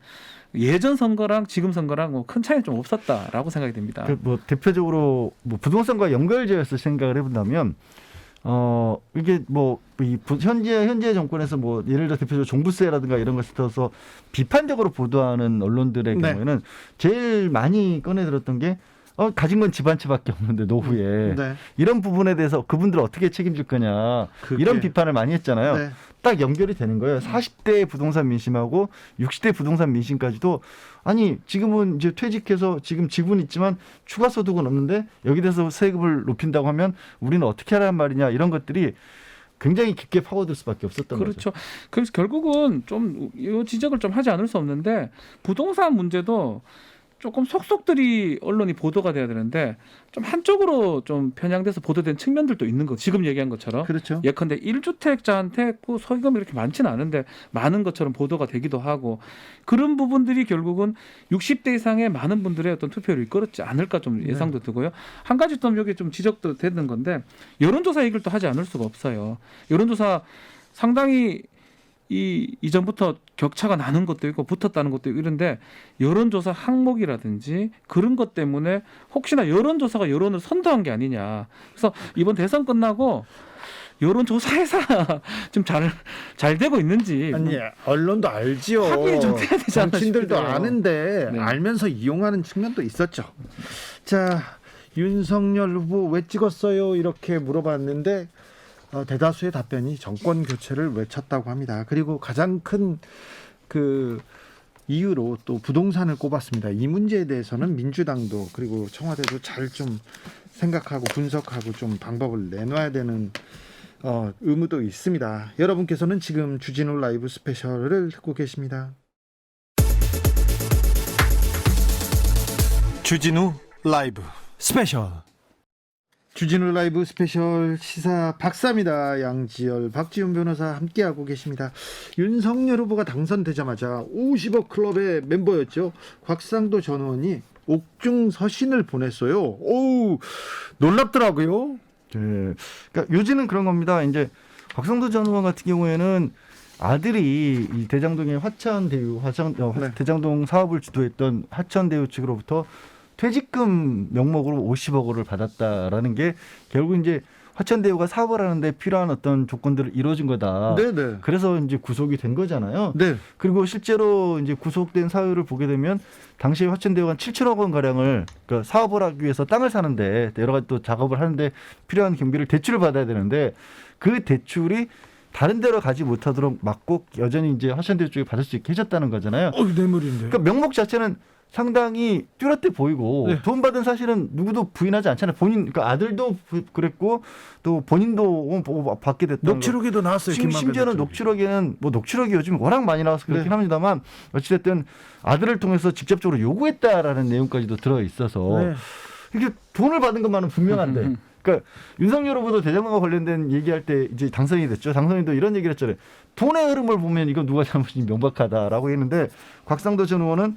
예전 선거랑 지금 선거랑 뭐 큰 차이는 좀 없었다라고 생각이 됩니다. 뭐 대표적으로 뭐 부동산과 연결지어서 생각을 해본다면 이게 이 현재 정권에서 뭐 예를 들어 대표적으로 종부세라든가 이런 것을 들어서 비판적으로 보도하는 언론들의 네. 경우에는 제일 많이 꺼내 들었던 게 가진 건 집 한 채밖에 없는데 노후에 네. 이런 부분에 대해서 그분들 어떻게 책임질 거냐 이런 비판을 많이 했잖아요. 네. 딱 연결이 되는 거예요. 40대 부동산 민심하고 60대 부동산 민심까지도 아니 지금은 이제 퇴직해서 지금 지분 있지만 추가 소득은 없는데 여기 대해서 세금을 높인다고 하면 우리는 어떻게 하란 말이냐 이런 것들이 굉장히 깊게 파고들 수밖에 없었던 거죠. 그렇죠. 그래서 결국은 좀 이 지적을 좀 하지 않을 수 없는데 부동산 문제도 조금 속속들이 언론이 보도가 돼야 되는데 좀 한쪽으로 좀 편향돼서 보도된 측면들도 있는 거. 지금 얘기한 것처럼. 그렇죠. 예컨대 1주택자한테 소기금이 이렇게 많지는 않은데 많은 것처럼 보도가 되기도 하고 그런 부분들이 결국은 60대 이상의 많은 분들의 어떤 투표를 이끌었지 않을까 좀 예상도 되고요. 한 가지 또 여기 좀 지적도 되는 건데 여론조사 얘기를 또 하지 않을 수가 없어요. 여론조사 상당히 이전부터 격차가 나는 것도 있고 붙었다는 것도 있고 이런데 여론조사 항목이라든지 그런 것 때문에 혹시나 여론조사가 여론을 선도한 게 아니냐. 그래서 이번 대선 끝나고 여론조사에서 좀 잘 되고 있는지 아니 언론도 알지요. 확인이 좀 돼야 되지 않나 정치인들도 싶어요. 아는데 네. 알면서 이용하는 측면도 있었죠. 자, 윤석열 후보 왜 찍었어요? 이렇게 물어봤는데 대다수의 답변이 정권 교체를 외쳤다고 합니다. 그리고 가장 큰 그 이유로 또 부동산을 꼽았습니다. 이 문제에 대해서는 민주당도 그리고 청와대도 잘 좀 생각하고 분석하고 좀 방법을 내놔야 되는 의무도 있습니다. 여러분께서는 지금 주진우 라이브 스페셜을 듣고 계십니다. 주진우 라이브 스페셜. 주진우 라이브 스페셜 시사 박사입니다. 양지열, 박지훈 변호사 함께하고 계십니다. 윤석열 후보가 당선되자마자 50억 클럽의 멤버였죠. 곽상도 전 의원이 옥중 서신을 보냈어요. 오, 놀랍더라고요. 네. 그러니까 요지는 그런 겁니다. 이제 곽상도 전 의원 같은 경우에는 아들이 이 대장동의 대장동 사업을 주도했던 화천대유 측으로부터 퇴직금 명목으로 50억 원을 받았다라는 게 결국 이제 화천대유가 사업을 하는데 필요한 어떤 조건들을 이루어진 거다. 네네. 그래서 이제 구속이 된 거잖아요. 네. 그리고 실제로 이제 구속된 사유를 보게 되면 당시에 화천대유가 7천억 원 가량을 그러니까 사업을 하기 위해서 땅을 사는데 여러 가지 또 작업을 하는데 필요한 경비를 대출을 받아야 되는데 그 대출이 다른 데로 가지 못하도록 막고 여전히 이제 화천대유 쪽에 받을 수 있게 해줬다는 거잖아요. 뇌물인데. 그러니까 명목 자체는 상당히 뚜렷해 보이고 네. 돈 받은 사실은 누구도 부인하지 않잖아요. 본인 그러니까 아들도 그랬고 또 본인도 받게 됐던 녹취록에도 나왔어요. 심지어는 녹취록에는 뭐 녹취록이 요즘 워낙 많이 나와서 그렇긴 네. 합니다만 어찌됐든 아들을 통해서 직접적으로 요구했다라는 내용까지도 들어 있어서 네. 이게 돈을 받은 것만은 분명한데 그러니까 윤석열 후보도 대장동과 관련된 얘기할 때 이제 당선이 됐죠. 당선인도 이런 얘기를 했잖아요. 돈의 흐름을 보면 이건 누가 잘못인지 명백하다라고 했는데 곽상도 전 의원은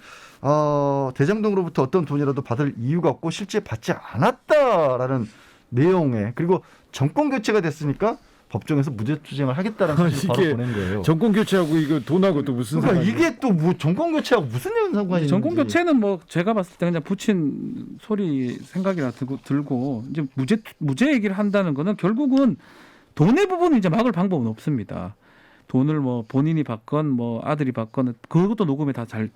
대장동으로부터 어떤 돈이라도 받을 이유가 없고 실제 받지 않았다라는 내용에 그리고 정권 교체가 됐으니까 법정에서 무죄 투쟁을 하겠다는 사실을 바로 보낸 거예요. 정권 교체하고 이거 돈하고 또 무슨 그러니까 상관이에요? 이게 또 뭐 정권 교체하고 무슨 상관이 있는지. 정권 교체는 뭐 제가 봤을 때 그냥 붙인 소리 생각이나 들고 이제 무죄 얘기를 한다는 거는 결국은 돈의 부분은 이제 막을 방법은 없습니다. 돈을 뭐 본인이 받건 뭐 아들이 받건 그것도 녹음에 다 잘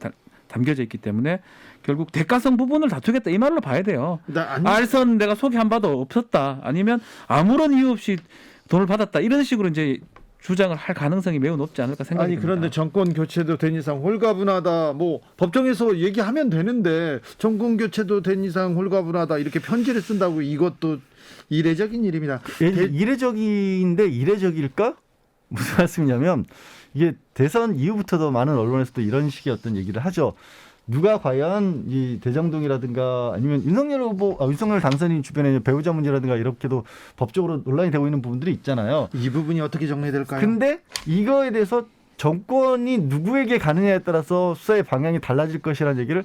담겨져 있기 때문에 결국 대가성 부분을 다투겠다 이 말로 봐야 돼요. 알선 내가 소개한 바도 없었다. 아니면 아무런 이유 없이 돈을 받았다. 이런 식으로 이제 주장을 할 가능성이 매우 높지 않을까 생각이 듭니다. 그런데 정권 교체도 된 이상 홀가분하다. 뭐 법정에서 얘기하면 되는데 정권 교체도 된 이상 홀가분하다 이렇게 편지를 쓴다고 이것도 이례적인 일입니다. 이례적인데 이례적일까? 무슨 말씀이냐면 이게 대선 이후부터도 많은 언론에서도 이런 식의 어떤 얘기를 하죠. 누가 과연 이 대장동이라든가 아니면 윤석열 당선인 주변에 배우자 문제라든가 이렇게도 법적으로 논란이 되고 있는 부분들이 있잖아요. 이 부분이 어떻게 정리될까요? 근데 이거에 대해서 정권이 누구에게 가느냐에 따라서 수사의 방향이 달라질 것이라는 얘기를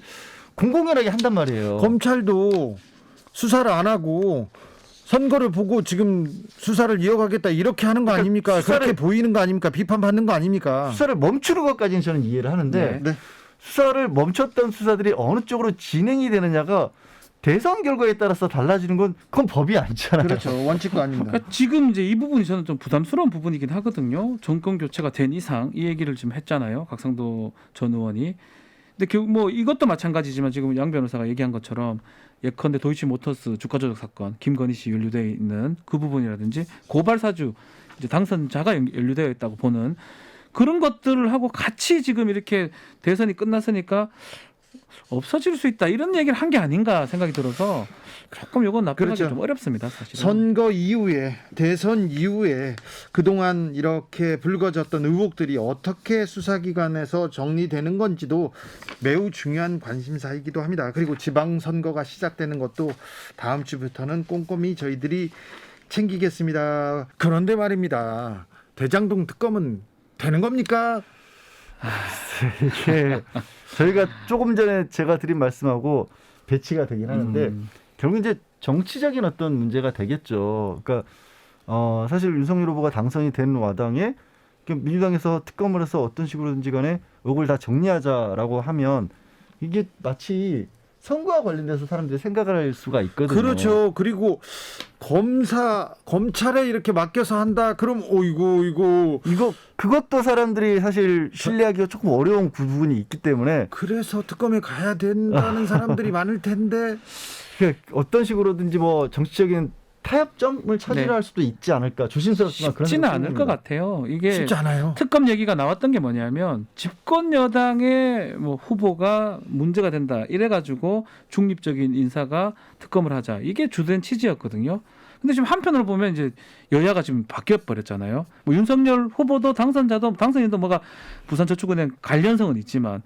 공공연하게 한단 말이에요. 검찰도 수사를 안 하고 선거를 보고 지금 수사를 이어가겠다 이렇게 하는 거 아닙니까? 그렇게 보이는 거 아닙니까? 비판받는 거 아닙니까? 수사를 멈추는 것까지는 저는 이해를 하는데 네. 수사를 멈췄던 수사들이 어느 쪽으로 진행이 되느냐가 대선 결과에 따라서 달라지는 건 그건 법이 아니잖아요. 그렇죠. 원칙도 아닙니다. 그러니까 지금 이제 이 부분이 저는 좀 부담스러운 부분이긴 하거든요. 정권 교체가 된 이상 이 얘기를 지금 했잖아요. 곽상도 전 의원이. 근데 결국 뭐 이것도 마찬가지지만 지금 양 변호사가 얘기한 것처럼 예컨대 도이치모터스 주가 조작 사건, 김건희 씨 연루되어 있는 그 부분이라든지 고발 사주 이제 당선자가 연루되어 있다고 보는 그런 것들을 하고 같이 지금 이렇게 대선이 끝났으니까 없어질 수 있다 이런 얘기를 한 게 아닌가 생각이 들어서 조금 이건 납득하기 그렇죠. 좀 어렵습니다. 사실은. 선거 이후에 대선 이후에 그동안 이렇게 불거졌던 의혹들이 어떻게 수사기관에서 정리되는 건지도 매우 중요한 관심사이기도 합니다. 그리고 지방선거가 시작되는 것도 다음 주부터는 꼼꼼히 저희들이 챙기겠습니다. 그런데 말입니다. 대장동 특검은 되는 겁니까? 이게 저희가 조금 전에 제가 드린 말씀하고 배치가 되긴 하는데 결국 이제 정치적인 어떤 문제가 되겠죠. 그러니까 사실 윤석열 후보가 당선이 된 와당에 민주당에서 특검을 해서 어떤 식으로든지 간에 의혹을 다 정리하자라고 하면 이게 마치 선거와 관련돼서 사람들이 생각을 할 수가 있거든요. 그렇죠. 그리고 검찰에 이렇게 맡겨서 한다. 그럼 이거 그것도 사람들이 사실 신뢰하기가 조금 어려운 부분이 있기 때문에 그래서 특검에 가야 된다는 사람들이 많을 텐데 어떤 식으로든지 뭐 정치적인 타협점을 찾으려 네. 할 수도 있지 않을까 조심스럽지만 그런 쉽지는 생각이 않을 것 듭니다. 같아요. 이게 쉽지 않아요. 특검 얘기가 나왔던 게 뭐냐면 집권 여당의 뭐 후보가 문제가 된다 이래가지고 중립적인 인사가 특검을 하자 이게 주된 취지였거든요. 근데 지금 한편으로 보면 이제 여야가 지금 바뀌어 버렸잖아요. 뭐 윤석열 후보도 당선인도 뭐가 부산저축은행 관련성은 있지만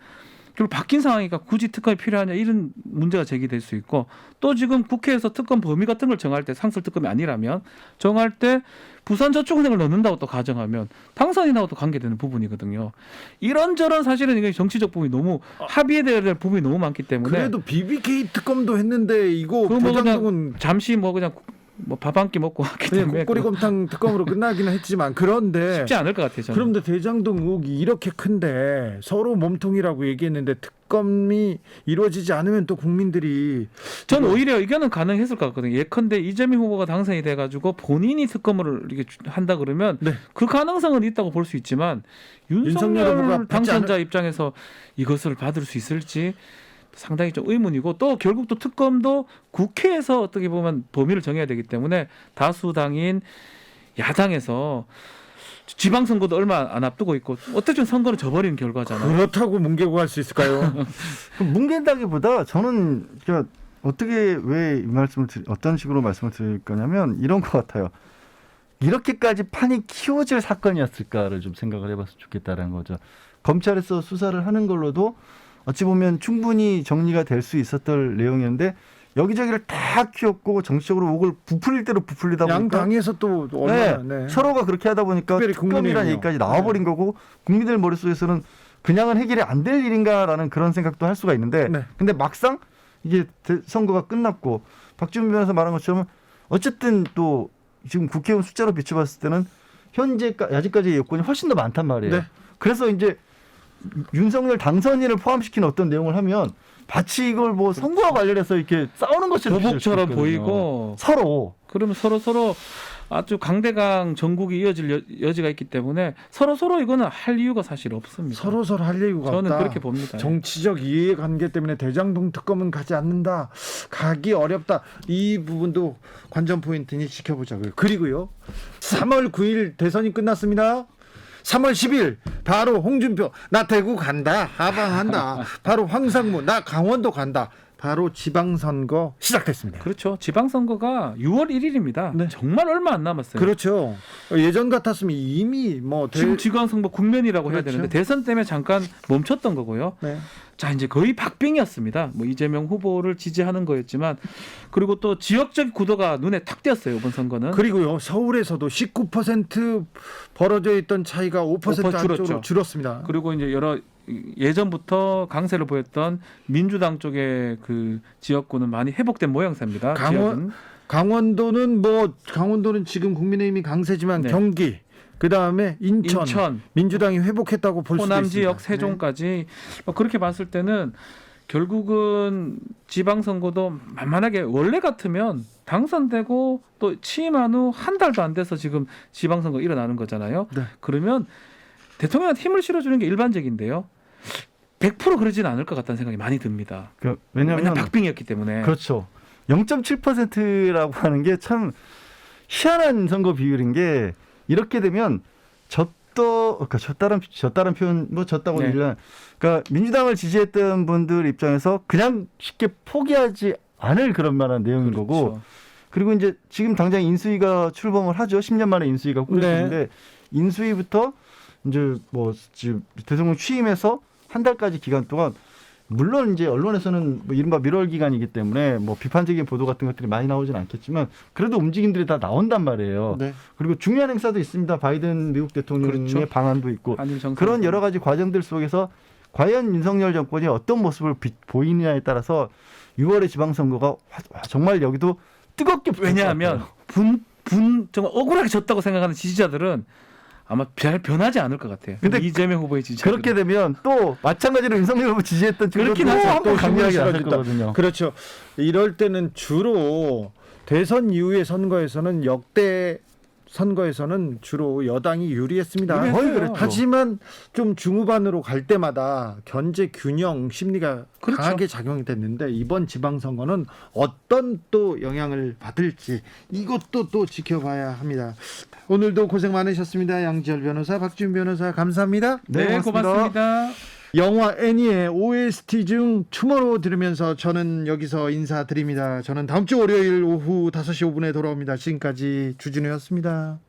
결국 바뀐 상황이니까 굳이 특검이 필요하냐 이런 문제가 제기될 수 있고 또 지금 국회에서 특검 범위 같은 걸 정할 때 상설 특검이 아니라면 정할 때 부산저축은행을 넣는다고 또 가정하면 당선인하고 또 관계되는 부분이거든요. 이런저런 사실은 이게 정치적 부분이 너무 합의해야 될 부분이 너무 많기 때문에 그래도 BBK 특검도 했는데 이거 그거 뭐 대장동은 그냥 잠시 뭐 그냥 뭐 밥 한 끼 먹고 왔기 그냥 때문에 국거리곰탕 특검으로 끝나기는 했지만 그런데 쉽지 않을 것 같아요. 저는. 그런데 대장동 의혹이 이렇게 큰데 서로 몸통이라고 얘기했는데 특검이 이루어지지 않으면 또 국민들이 저는 오히려 이거는 가능했을 것 같거든요. 예컨대 이재명 후보가 당선이 돼가지고 본인이 특검을 이렇게 한다 그러면 네. 그 가능성은 있다고 볼 수 있지만 윤석열 후보가 윤석열 받지 당선자 입장에서 이것을 받을 수 있을지 상당히 좀 의문이고 또 결국 또 특검도 국회에서 어떻게 보면 범위를 정해야 되기 때문에 다수당인 야당에서 지방선거도 얼마 안 앞두고 있고 어쨌든 선거는 져버린 결과잖아요. 그렇다고 뭉개고 할 수 있을까요? 뭉갠다기보다 저는 그러니까 어떻게 왜 이 말씀을 어떤 식으로 말씀을 드릴 거냐면 이런 것 같아요. 이렇게까지 판이 키워질 사건이었을까를 좀 생각을 해봤으면 좋겠다는 거죠. 검찰에서 수사를 하는 걸로도 어찌 보면 충분히 정리가 될 수 있었던 내용이었는데 여기저기를 다 키웠고 정치적으로 목을 부풀릴 대로 부풀리다 보니까 양 당에서 또 얼마나 서로가 그렇게 하다 보니까 특별히 특검이라는 국민의힘이요. 얘기까지 나와버린 거고 국민들 머릿속에서는 그냥은 해결이 안 될 일인가라는 그런 생각도 할 수가 있는데 네. 근데 막상 이게 선거가 끝났고 박지원 변호사 말한 것처럼 어쨌든 또 지금 국회의원 숫자로 비춰봤을 때는 현재 아직까지 여권이 훨씬 더 많단 말이에요. 네. 그래서 이제 윤석열 당선인을 포함시킨 어떤 내용을 하면 마치 이걸 뭐 선거와 관련해서 이렇게 싸우는 것처럼 보복처럼 보이고 서로 그러면 서로 아주 강대강 전국이 이어질 여지가 있기 때문에 서로 이거는 할 이유가 사실 없습니다. 서로 할 이유가 저는 없다. 그렇게 봅니다. 정치적 이해관계 때문에 대장동 특검은 가지 않는다. 가기 어렵다. 이 부분도 관전 포인트니 지켜보자고요. 그리고요. 3월 9일 대선이 끝났습니다. 3월 10일 바로 홍준표 나 대구 간다. 하방한다. 바로 황상무 나 강원도 간다. 바로 지방선거 시작됐습니다. 그렇죠. 지방선거가 6월 1일입니다. 네. 정말 얼마 안 남았어요. 그렇죠. 예전 같았으면 이미 뭐 지금 지방선거 국면이라고 해야 그렇죠. 되는데 대선 때문에 잠깐 멈췄던 거고요. 네. 자 이제 거의 박빙이었습니다. 뭐 이재명 후보를 지지하는 거였지만 그리고 또 지역적 구도가 눈에 탁 띄었어요. 이번 선거는. 그리고요 서울에서도 19% 벌어져 있던 차이가 5% 안쪽으로 줄었죠. 줄었습니다. 그리고 이제 여러 예전부터 강세를 보였던 민주당 쪽의 그 지역구는 많이 회복된 모양새입니다. 강원도는 지금 국민의힘이 강세지만 네. 경기 그다음에 인천 민주당이 회복했다고 볼 수도 있습니다. 호남 지역 세종까지 그렇게 봤을 때는 결국은 지방선거도 만만하게 원래 같으면 당선되고 또 취임한 후 한 달도 안 돼서 지금 지방선거 일어나는 거잖아요. 네. 그러면 대통령한테 힘을 실어주는 게 일반적인데요. 100% 그러지는 않을 것 같다는 생각이 많이 듭니다. 왜냐하면 박빙이었기 때문에. 그렇죠. 0.7%라고 하는 게 참 희한한 선거 비율인 게 이렇게 되면 졌다는 표현 뭐 졌다고는 네. 그러니까 민주당을 지지했던 분들 입장에서 그냥 쉽게 포기하지 않을 그런 만한 내용인 그렇죠. 거고 그리고 이제 지금 당장 인수위가 출범을 하죠. 10년 만에 인수위가 꾸려졌는데 인수위부터 이제 뭐 지금 대통령 취임해서 한 달까지 기간 동안 물론 이제 언론에서는 뭐 이른바 밀월 기간이기 때문에 뭐 비판적인 보도 같은 것들이 많이 나오진 않겠지만 그래도 움직임들이 다 나온단 말이에요. 네. 그리고 중요한 행사도 있습니다. 바이든 미국 대통령의 그렇죠. 방한도 있고 한일 정상 그런 여러 가지 과정들 속에서 과연 윤석열 정권이 어떤 모습을 보이느냐에 따라서 6월의 지방선거가 정말 여기도 뜨겁게 붙을 것 왜냐하면 같아요. 정말 억울하게 졌다고 생각하는 지지자들은 아마 잘 변하지 않을 것 같아요. 근데 이재명 후보의 지지자 그렇게 되면 또 마찬가지로 윤석열 후보 지지했던 그렇긴 친구들도 하죠. 한번 강력하게 나설 싫어졌다. 거거든요. 그렇죠. 이럴 때는 주로 대선 이후의 선거에서는 역대 선거에서는 주로 여당이 유리했습니다. 유리했어요. 거의 그랬죠. 하지만 좀 중후반으로 갈 때마다 견제 균형 심리가 그렇죠. 강하게 작용이 됐는데 이번 지방선거는 어떤 또 영향을 받을지 이것도 또 지켜봐야 합니다. 오늘도 고생 많으셨습니다. 양지열 변호사, 박준 변호사 감사합니다. 네, 고맙습니다. 영화 애니의 OST 중 투모로우 들으면서 저는 여기서 인사드립니다. 저는 다음 주 월요일 오후 5시 5분에 돌아옵니다. 지금까지 주진우였습니다.